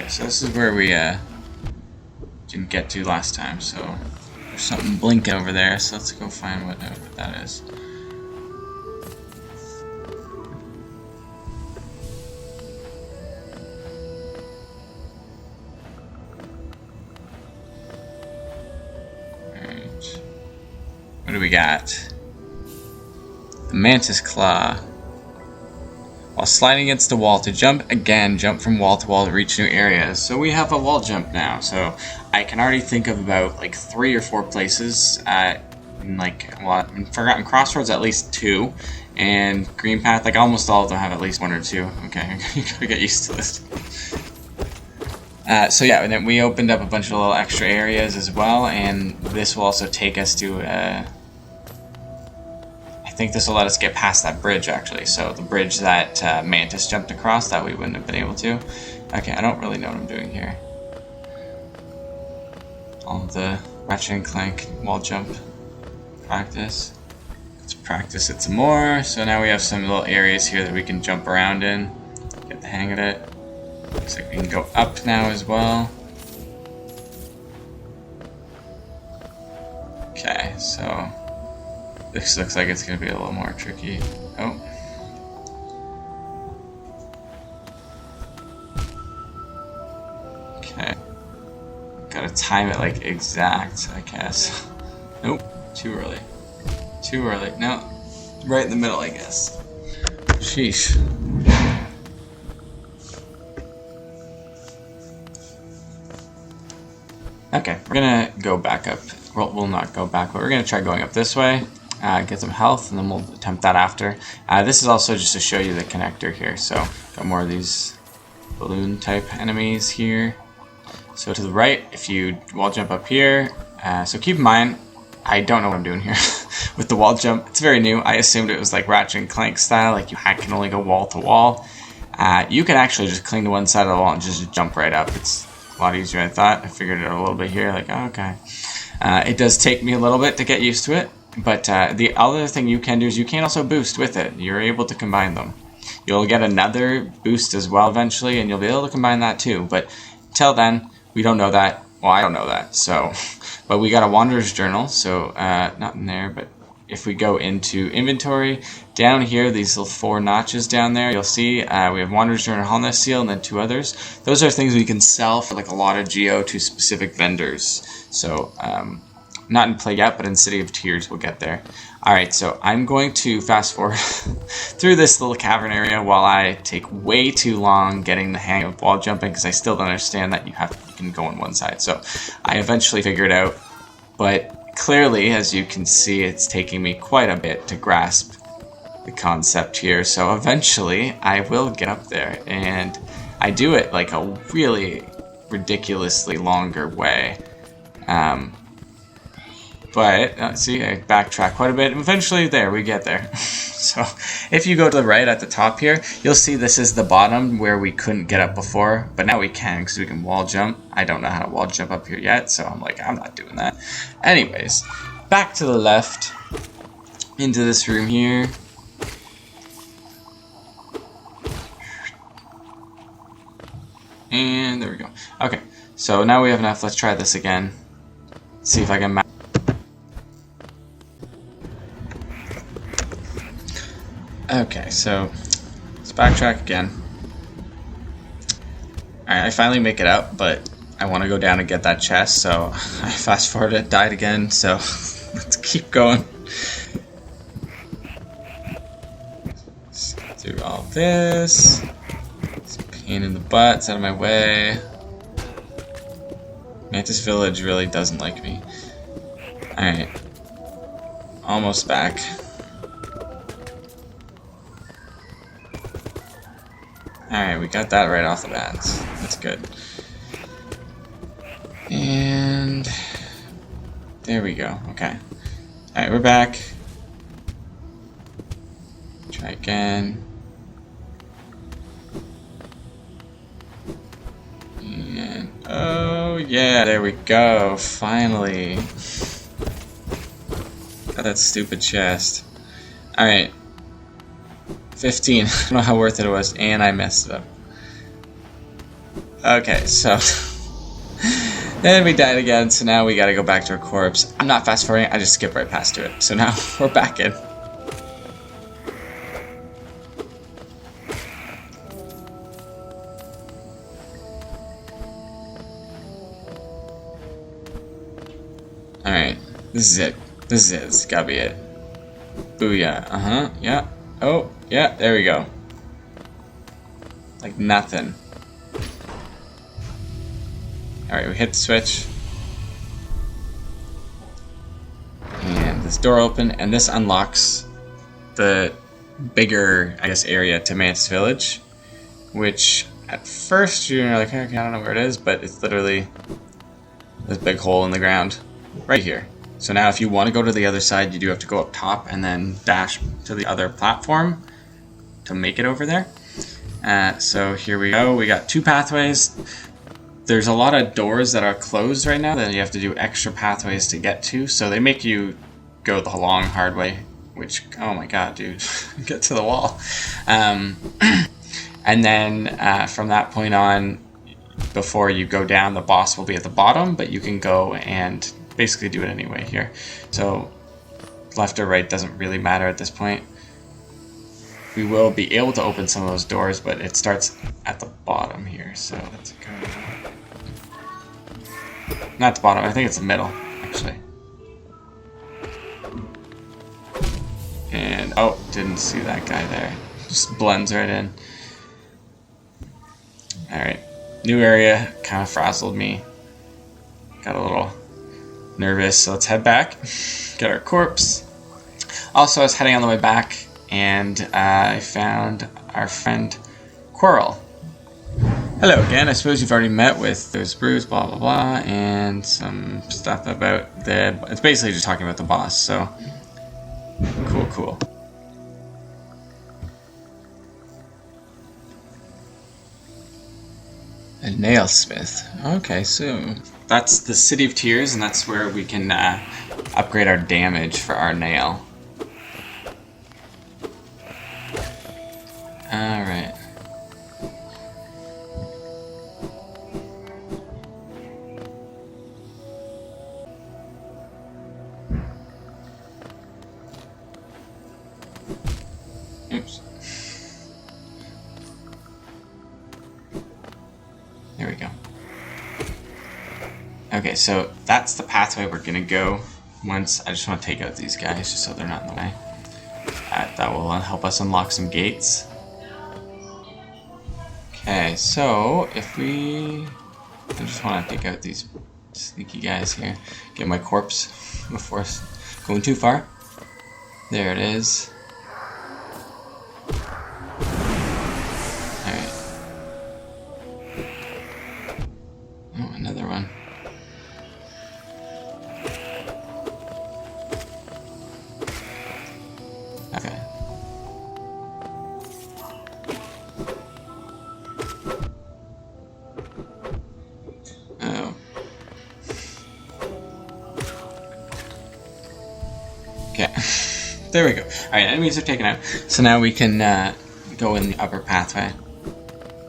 So this is where we didn't get to last time, so there's something blinking over there, so let's go find what that is. Alright. What do we got? The Mantis Claw. While sliding against the wall to jump again, jump from wall to wall to reach new areas. So we have a wall jump now. So I can already think of about like 3 or 4 places in Forgotten Crossroads, at least 2, and Greenpath, like almost all of them have at least 1 or 2. Okay, you gotta get used to this. So yeah, and then we opened up a bunch of little extra areas as well, and this will also take us to I think this will let us get past that bridge, actually. So the bridge that Mantis jumped across that we wouldn't have been able to. Okay, I don't really know what I'm doing here. All of the Ratchet and Clank wall jump practice. Let's practice it some more. So now we have some little areas here that we can jump around in. Get the hang of it. Looks like we can go up now as well. Okay, so this looks like it's going to be a little more tricky. Oh. Okay. Gotta time it like exact, I guess. Nope. Too early. Too early. No. Right in the middle, I guess. Sheesh. Okay, we're gonna go back up. Well, we'll not go back, but we're gonna try going up this way. Get some health, and then we'll attempt that after. This is also just to show you the connector here. So, got more of these balloon type enemies here. So to the right, if you wall jump up here, so keep in mind, I don't know what I'm doing here with the wall jump. It's very new. I assumed it was like Ratchet and Clank style, like you can only go wall to wall. You can actually just cling to one side of the wall and just jump right up. It's a lot easier than I thought. I figured it out a little bit here, like, oh, okay. It does take me a little bit to get used to it. But the other thing you can do is you can also boost with it. You're able to combine them. You'll get another boost as well eventually, and you'll be able to combine that too. But till then, we don't know that. Well, I don't know that. So, but we got a Wanderer's Journal. So not in there, but if we go into inventory, down here, these little 4 notches down there, you'll see we have Wanderer's Journal, Holness Seal, and then 2 others. Those are things we can sell for like a lot of geo to specific vendors. So not in play yet, but in City of Tears we'll get there. Alright, so I'm going to fast forward through this little cavern area while I take way too long getting the hang of wall jumping, because I still don't understand that you can go on one side. So I eventually figured it out, but clearly, as you can see, it's taking me quite a bit to grasp the concept here. So eventually I will get up there, and I do it like a really ridiculously longer way. But, see, I backtrack quite a bit, and eventually there, we get there. So, if you go to the right at the top here, you'll see this is the bottom where we couldn't get up before, but now we can, because we can wall jump. I don't know how to wall jump up here yet, so I'm like, I'm not doing that. Anyways, back to the left, into this room here. And there we go. Okay, so now we have enough. Let's try this again. See if I can map. Okay, so let's backtrack again. Alright, I finally make it up, but I want to go down and get that chest, so I fast forwarded, died again, so let's keep going. Let's do all this. It's a pain in the butt, it's out of my way. Mantis Village really doesn't like me. Alright. Almost back. Alright, we got that right off the bat. That's good. And there we go. Okay. Alright, we're back. Try again. And oh yeah, there we go. Finally. Got that stupid chest. Alright. 15. I don't know how worth it was, and I messed it up. Okay, so then we died again, so now we gotta go back to our corpse. I'm not fast forwarding, I just skip right past to it. So now we're back in. Alright, this is it. This is it. This has gotta be it. Booyah. Yeah. Oh, yeah, there we go. Like nothing. Alright, we hit the switch. And this door opened, and this unlocks the bigger, I guess, area to Mantis Village. Which, at first, you're like, okay, I don't know where it is, but it's literally this big hole in the ground. Right here. So now if you want to go to the other side, you do have to go up top and then dash to the other platform to make it over there. So here we go. We got 2 pathways. There's a lot of doors that are closed right now that you have to do extra pathways to get to. So they make you go the long, hard way, which, oh my god, dude, get to the wall. And then from that point on, before you go down, the boss will be at the bottom, but you can go and basically do it anyway here. So left or right doesn't really matter at this point. We will be able to open some of those doors, but it starts at the bottom here. So let's go. Not the bottom, I think it's the middle, actually. And oh, didn't see that guy there. Just blends right in. Alright. New area kind of frazzled me. Got a little nervous, so let's head back, get our corpse. Also, I was heading on the way back, and I found our friend Quarrel. Hello again. I suppose you've already met with those brews, blah blah blah, and some stuff about the. It's basically just talking about the boss. So cool. A nailsmith. Okay, so that's the City of Tears, and that's where we can upgrade our damage for our nail. Alright. Oops. There we go. Okay, so that's the pathway we're gonna go once. I just want to take out these guys just so they're not in the way. That will help us unlock some gates. Okay, so if we... I just want to take out these sneaky guys here. Get my corpse before going too far. There it is. Alright. Oh, another one. Okay. Oh. Okay. There we go. Alright, enemies are taken out. So now we can go in the upper pathway.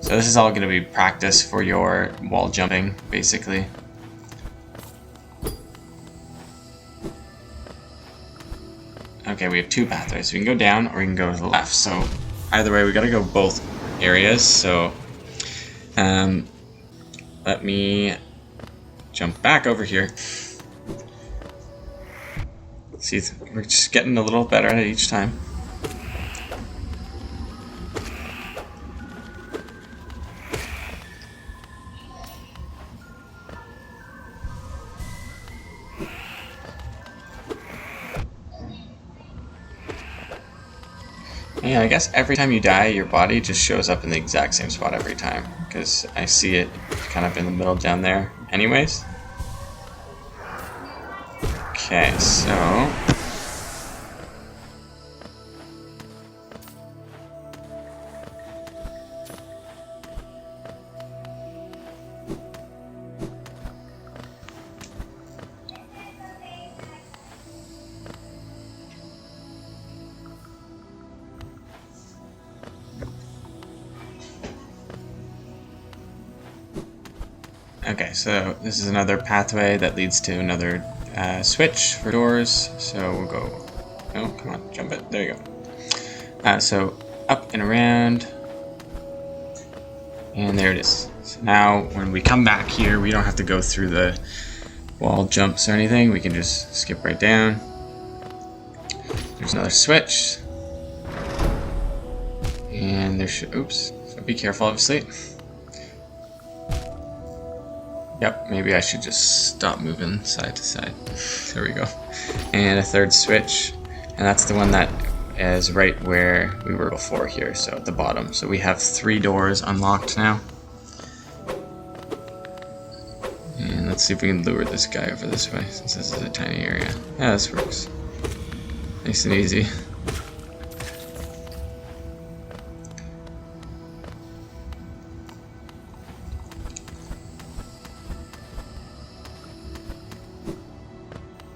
So this is all going to be practice for your wall jumping, basically. Okay, we have two pathways. So we can go down or we can go to the left. So either way, we got to go both areas. So let me jump back over here. See, we're just getting a little better at it each time. Yeah, I guess every time you die, your body just shows up in the exact same spot every time, because I see it kind of in the middle down there anyways. Okay, so... Okay, so this is another pathway that leads to another switch for doors. So we'll go... Oh, come on, jump it. There you go. So up and around. And there it is. So now when we come back here, we don't have to go through the wall jumps or anything. We can just skip right down. There's another switch. And there should... Oops. So be careful, obviously. Yep, maybe I should just stop moving side to side. There we go. And a third switch. And that's the one that is right where we were before here, so at the bottom. So we have 3 doors unlocked now. And let's see if we can lure this guy over this way, since this is a tiny area. Yeah, this works. Nice and easy.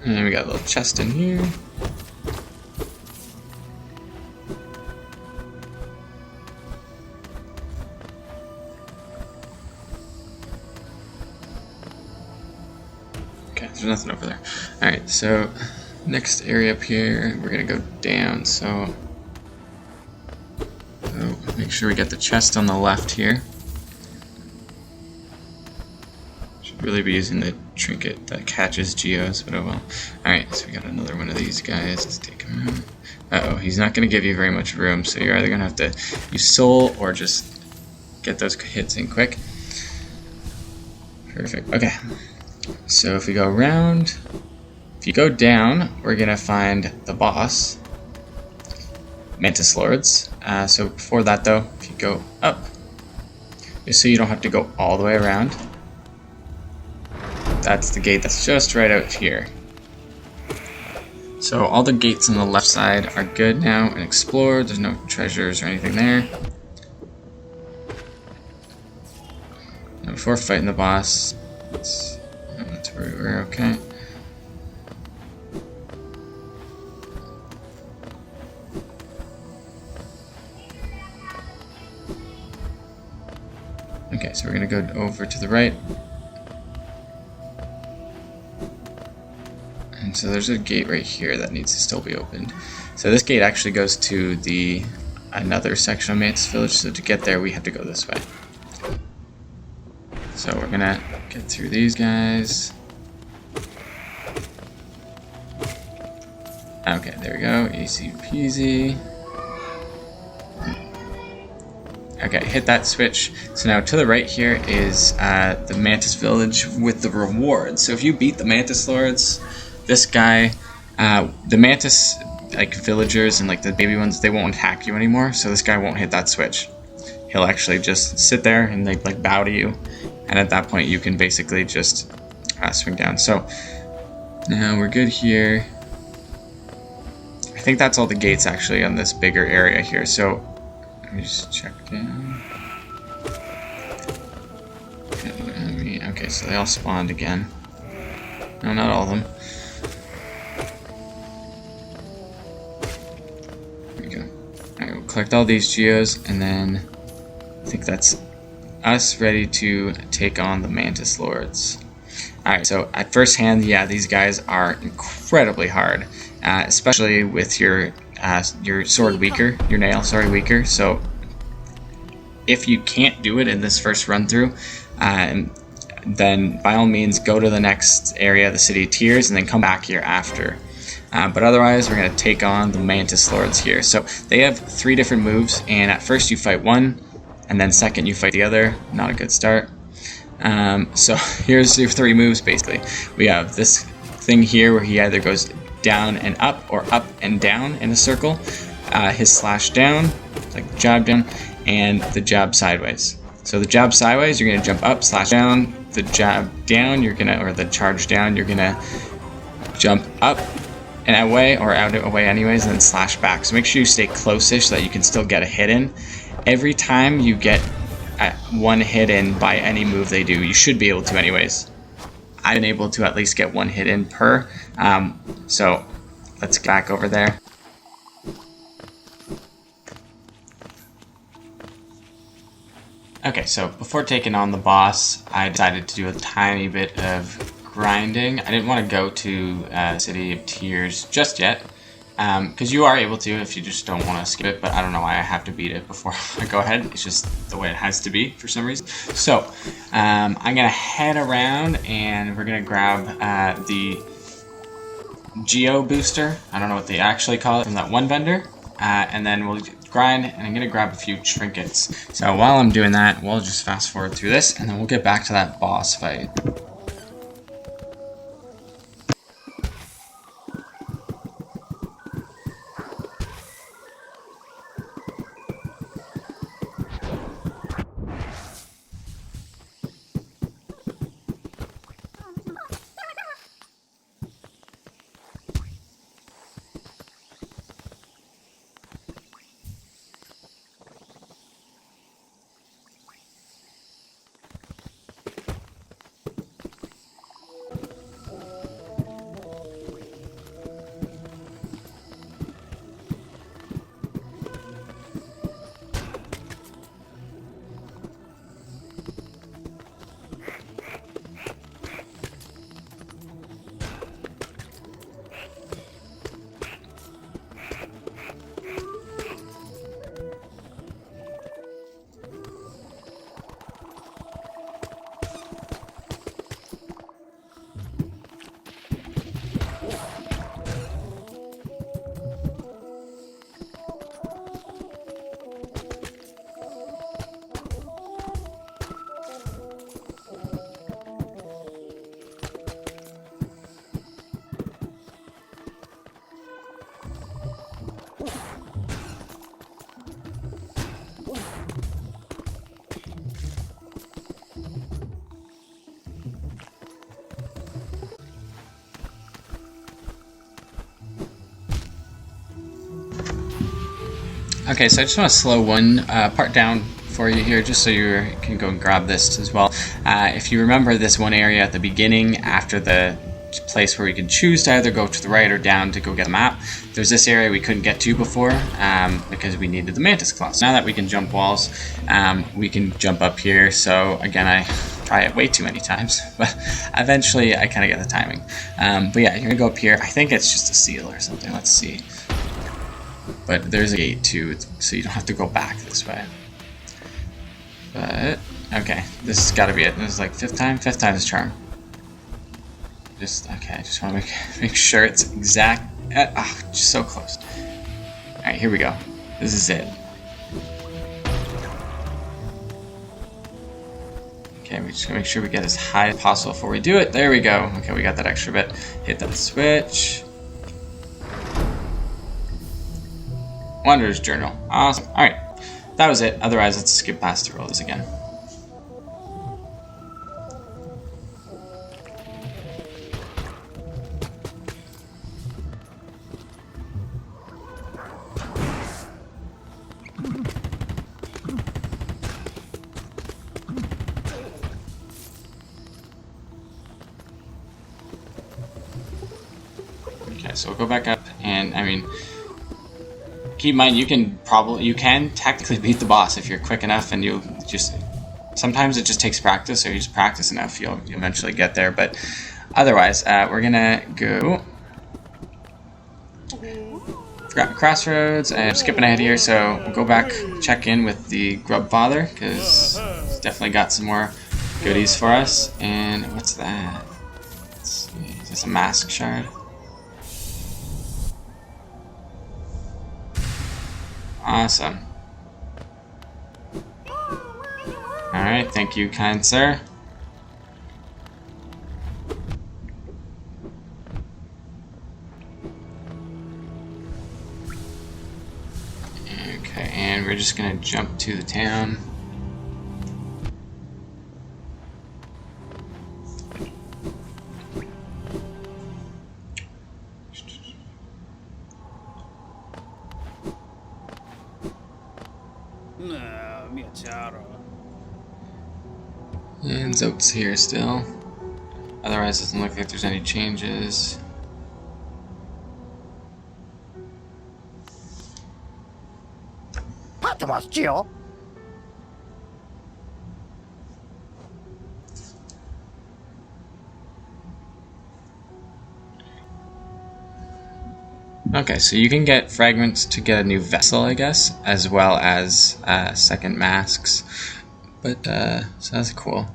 And we got a little chest in here. Okay, there's nothing over there. Alright, so next area up here, we're gonna go down, so make sure we get the chest on the left here. Really be using the trinket that catches geos, but oh well. Alright, so we got another one of these guys. Let's take him out. Uh-oh, he's not going to give you very much room, so you're either going to have to use soul or just get those hits in quick. Perfect. Okay. So if we go around, if you go down, we're going to find the boss, Mantis Lords. So before that though, if you go up, just so you don't have to go all the way around, that's the gate that's just right out here. So all the gates on the left side are good now and explored. There's no treasures or anything there. Now before fighting the boss, that's where we were, okay. Okay, so we're gonna go over to the right. And so there's a gate right here that needs to still be opened. So this gate actually goes to another section of Mantis Village, so to get there we have to go this way. So we're gonna get through these guys. Okay, there we go, easy peasy. Okay, hit that switch. So now to the right here is the Mantis Village with the rewards. So if you beat the Mantis Lords, this guy, the Mantis villagers and the baby ones, they won't attack you anymore. So this guy won't hit that switch. He'll actually just sit there and they bow to you, and at that point you can basically just swing down. So now we're good here. I think that's all the gates actually on this bigger area here. So let me just check down. Okay, so they all spawned again. No, not all of them. There we go. Alright, we'll collect all these geos, and then I think that's us ready to take on the Mantis Lords. Alright, so at first hand, yeah, these guys are incredibly hard, especially with your sword weaker, your nail, sorry, weaker. So if you can't do it in this first run through, then by all means go to the next area, the City of Tears, and then come back here after. But otherwise, we're going to take on the Mantis Lords here. So they have 3 different moves, and at first you fight one, and then second you fight the other. Not a good start. So here's your 3 moves basically. We have this thing here where he either goes down and up or up and down in a circle. His slash down, like jab down, and the jab sideways. So the jab sideways, you're gonna jump up, slash down. The jab down, or the charge down, you're gonna jump up and away, or out away anyways, and then slash back. So make sure you stay close-ish so that you can still get a hit in. Every time you get one hit in by any move they do, you should be able to anyways. I've been able to at least get 1 hit in per. So let's get back over there. Okay, so before taking on the boss, I decided to do a tiny bit of grinding. I didn't want to go to City of Tears just yet, because you are able to if you just don't want to skip it, but I don't know why I have to beat it before I go ahead. It's just the way it has to be for some reason. So I'm going to head around and we're going to grab the Geo Booster. I don't know what they actually call it, from that one vendor, and then we'll grind, and I'm going to grab a few trinkets. So while I'm doing that, we'll just fast forward through this, and then we'll get back to that boss fight. Okay, so I just want to slow one part down for you here, just so you can go and grab this as well. If you remember this one area at the beginning, after the place where we could choose to either go to the right or down to go get a map. There's this area we couldn't get to before because we needed the Mantis Claws. Now that we can jump walls, we can jump up here. So again, I try it way too many times, but eventually I kind of get the timing. But yeah, you're gonna go up here. I think it's just a seal or something. Let's see. But there's a gate too, so you don't have to go back this way. But okay, this has got to be it. This is like fifth time's charm. Just okay. I just want to make sure it's exact. Just so close. All right, here we go. This is it. Okay, we just gotta make sure we get as high as possible before we do it. There we go. Okay, we got that extra bit. Hit that switch. Wanderer's Journal. Awesome. All right, that was it. Otherwise, let's skip past through all this again. Okay, so we'll go back up, and I mean, keep in mind you can technically beat the boss if you're quick enough, and you just sometimes it just takes practice, or you just practice enough, you'll eventually get there. But otherwise, we're gonna go Forgotten Crossroads, and I'm skipping ahead here, so we'll go back, check in with the Grub Father, because he's definitely got some more goodies for us. And what's that? Let's see, is this a mask shard? Awesome. Alright, thank you, kind sir. Okay, and we're just gonna jump to the town. And Zote's here still. Otherwise, it doesn't look like there's any changes. Okay, so you can get fragments to get a new vessel, I guess, as well as second masks. But, so that's cool.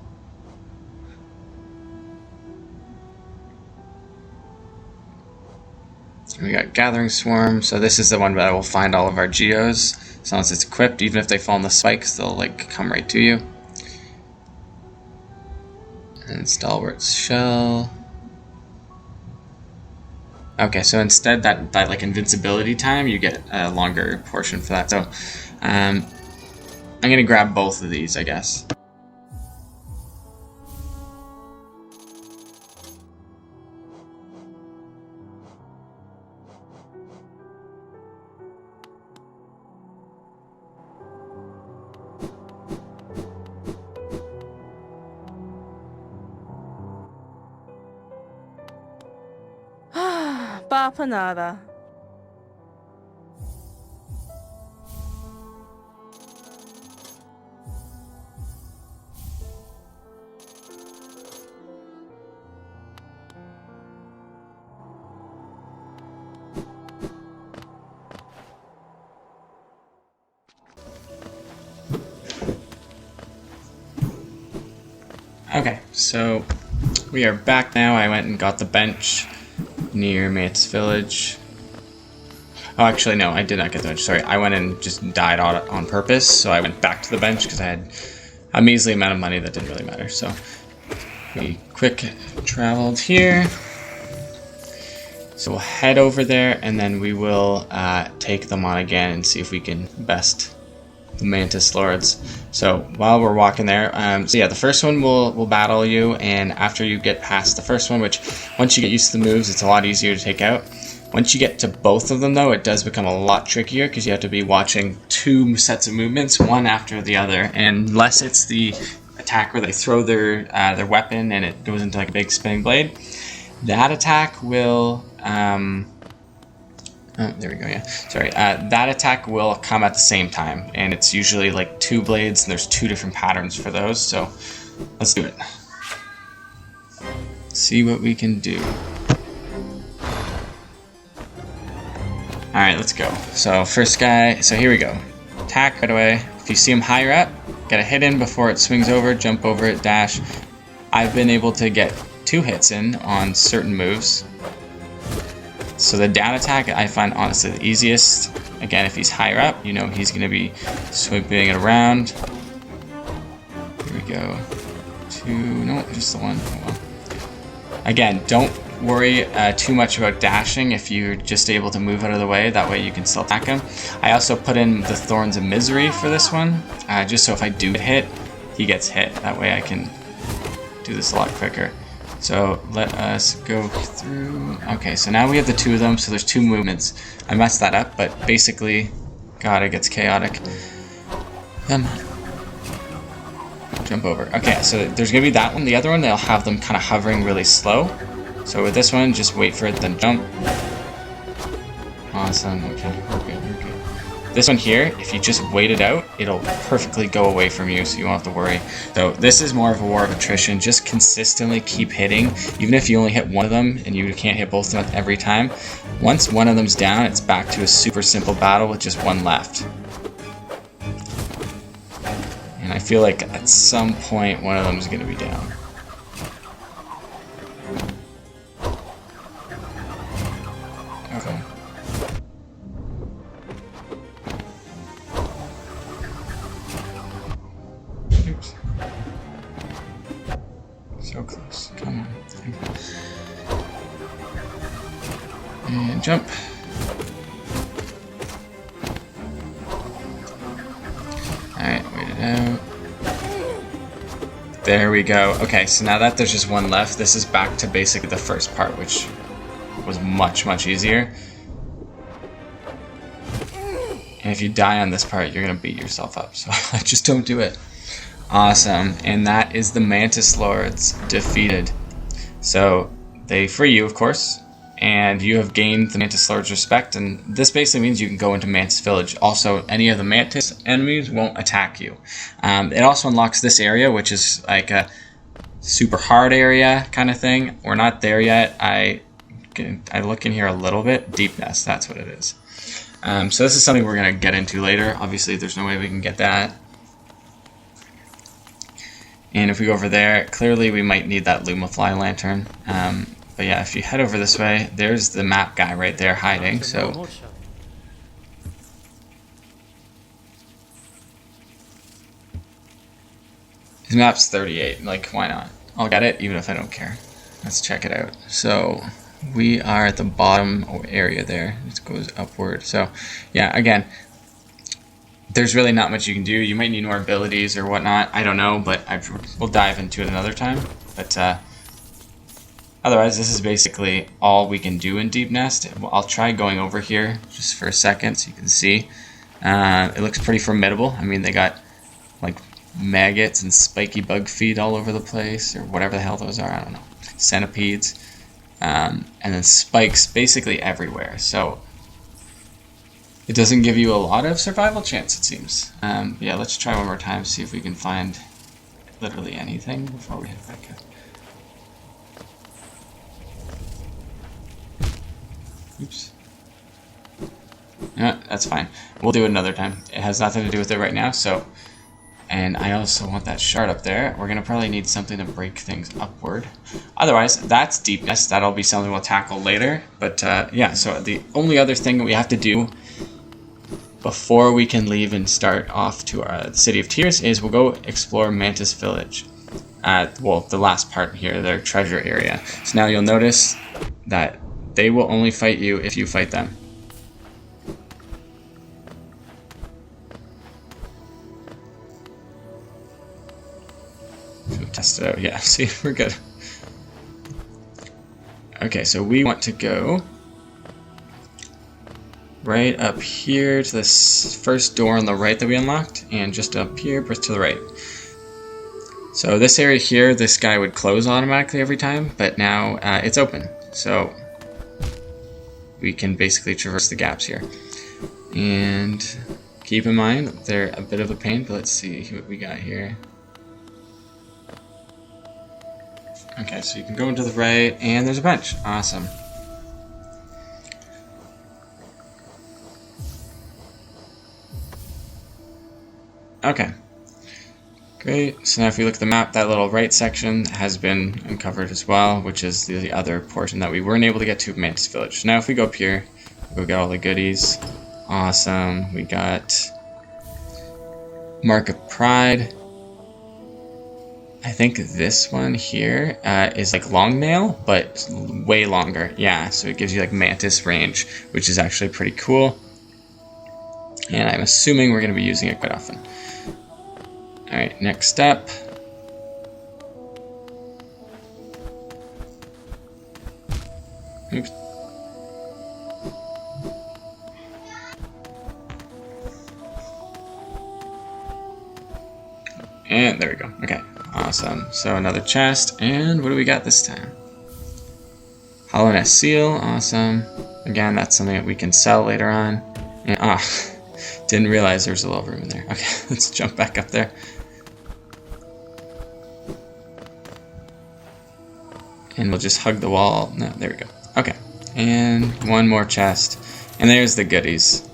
We got Gathering Swarm, so this is the one that will find all of our geos. So once it's equipped, even if they fall in the spikes, they'll like come right to you. And Stalwart's Shell. Okay, so instead that like invincibility time, you get a longer portion for that. So I'm gonna grab both of these, I guess. Bapanada. Okay, so we are back now. I went and got the bench near Mantis Village. Oh, actually, no, I did not get the bench. Sorry, I went and just died on purpose, so I went back to the bench because I had a measly amount of money that didn't really matter. So we quick traveled here. So we'll head over there, and then we will take them on again and see if we can best the Mantis Lords. So while we're walking there, so yeah, the first one will battle you, and after you get past the first one, which once you get used to the moves, it's a lot easier to take out. Once you get to both of them, though, it does become a lot trickier because you have to be watching two sets of movements, one after the other, and unless it's the attack where they throw their weapon and it goes into like a big spinning blade, That attack will... oh, there we go, yeah. Sorry. That attack will come at the same time, and it's usually like 2 blades, and there's 2 different patterns for those, so let's do it. See what we can do. Alright, let's go. So, first guy, so here we go. Attack right away. If you see him higher up, gotta hit him before it swings over, jump over it, dash. I've been able to get 2 hits in on certain moves. So the down attack I find honestly the easiest. Again, if he's higher up, you know he's going to be sweeping it around. Here we go. 2, no, just the 1. Oh, well. Again, don't worry too much about dashing if you're just able to move out of the way. That way you can still attack him. I also put in the Thorns of Misery for this one, just so if I do get hit, he gets hit. That way I can do this a lot quicker. So let us go through. Okay, so now we have the 2 of them, so there's 2 movements. I messed that up, but basically, God, it gets chaotic. Jump over. Okay, so there's gonna be that one. The other one, they'll have them kind of hovering really slow. So with this one, just wait for it, then jump. Awesome. Okay, we're good. We're good. This one here, if you just wait it out, it'll perfectly go away from you, so you won't have to worry. So this is more of a war of attrition. Just consistently keep hitting, even if you only hit one of them and you can't hit both of them every time. Once one of them's down, it's back to a super simple battle with just one left. And I feel like at some point one of them is going to be down. Okay. Oops. So close. Come on. And jump. Alright, wait it out. There we go. Okay, so now that there's just one left, this is back to basically the first part, which was much, much easier. And if you die on this part, you're going to beat yourself up, so just don't do it. Awesome, and that is the Mantis Lords defeated. So, they free you, of course, and you have gained the Mantis Lords' respect, and this basically means you can go into Mantis Village. Also, any of the Mantis enemies won't attack you. It also unlocks this area, which is like a super hard area kind of thing. We're not there yet. I look in here a little bit. Deep Nest, that's what it is. So this is something we're going to get into later. Obviously, there's no way we can get that. And if we go over there, clearly we might need that Lumafly lantern. But yeah, if you head over this way, there's the map guy right there hiding. So his map's 38. Like, why not? I'll get it, even if I don't care. Let's check it out. So we are at the bottom area there. It goes upward. So yeah, again, there's really not much you can do. You might need more abilities or whatnot. I don't know, but we'll dive into it another time. But otherwise, this is basically all we can do in Deep Nest. I'll try going over here just for a second so you can see. It looks pretty formidable. I mean, they got like maggots and spiky bug feet all over the place, or whatever the hell those are. I don't know. Centipedes. And then spikes basically everywhere. So it doesn't give you a lot of survival chance, it seems. Yeah, let's try one more time, see if we can find literally anything before we head back up. Oops. Yeah, that's fine. We'll do it another time. It has nothing to do with it right now, so... And I also want that shard up there. We're going to probably need something to break things upward. Otherwise, that's Deep Nest. That'll be something we'll tackle later. But yeah, so the only other thing that we have to do before we can leave and start off to our City of Tears is we'll go explore Mantis Village. Well, the last part here, their treasure area. So now you'll notice that they will only fight you if you fight them. So test it out. Yeah, see, we're good. Okay, so we want to go right up here to this first door on the right that we unlocked, and just up here to the right. So this area here, this guy would close automatically every time, but now it's open. So we can basically traverse the gaps here. And keep in mind, they're a bit of a pain, but let's see what we got here. Okay, so you can go into the right, and there's a bench. Awesome. Okay. Great. So now if we look at the map, that little right section has been uncovered as well, which is the other portion that we weren't able to get to of Mantis Village. Now if we go up here, we'll get all the goodies. Awesome. We got Mark of Pride. I think this one here is like long nail, but way longer. Yeah, so it gives you like Mantis range, which is actually pretty cool. And I'm assuming we're going to be using it quite often. Alright, next step. Oops. And there we go. Okay, awesome. So another chest, and what do we got this time? Hollowness Seal, awesome. Again, that's something that we can sell later on. And, didn't realize there was a little room in there. Okay, let's jump back up there. And we'll just hug the wall. No, there we go. Okay, and one more chest. And there's the goodies.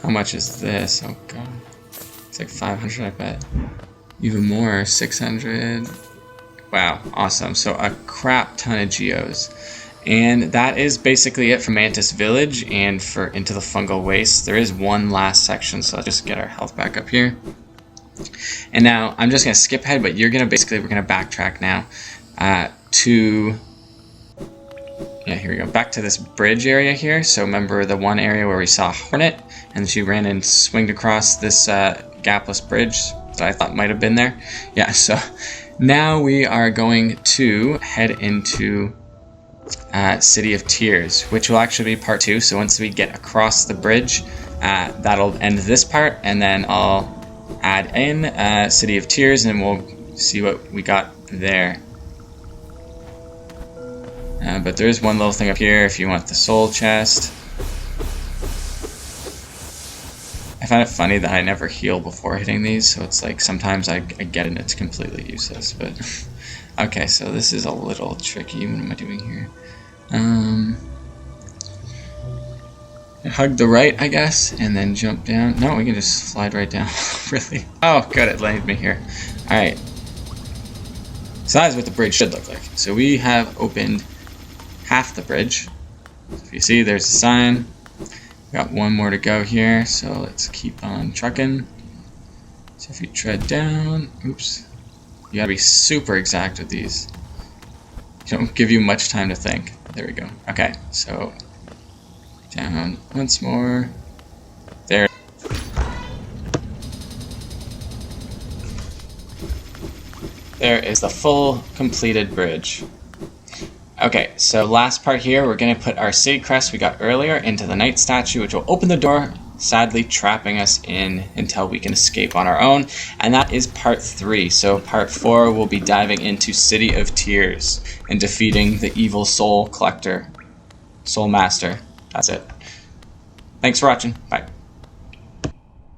How much is this? Oh god. It's like 500, I bet. Even more, 600. Wow, awesome. So a crap ton of geos. And that is basically it for Mantis Village and for Into the Fungal Wastes. There is one last section, so let's just get our health back up here. And now I'm just going to skip ahead, but we're going to backtrack now to, yeah, here we go, back to this bridge area here. So remember the one area where we saw Hornet, and she ran and swinged across this gapless bridge that I thought might have been there. Yeah, so now we are going to head into City of Tears, which will actually be part 2. So once we get across the bridge, that'll end this part, and then I'll add in City of Tears, and we'll see what we got there. But there is one little thing up here if you want the soul chest. I find it funny that I never heal before hitting these, so it's like sometimes I get it and it's completely useless. But okay, so this is a little tricky. What am I doing here? Hug the right, I guess, and then jump down. No, we can just slide right down. Really? Oh, good, it landed me here. Alright. So that is what the bridge should look like. So we have opened half the bridge. So if you see, there's a sign. We got one more to go here, so let's keep on trucking. So if you tread down, oops. You gotta be super exact with these. They don't give you much time to think. There we go. Okay, so down once more. There. There is the full completed bridge. Okay, so last part here, we're going to put our city crest we got earlier into the knight statue, which will open the door, sadly trapping us in until we can escape on our own. And that is part 3. So part 4, we'll be diving into City of Tears and defeating the evil soul collector, soul master. That's it. Thanks for watching. Bye.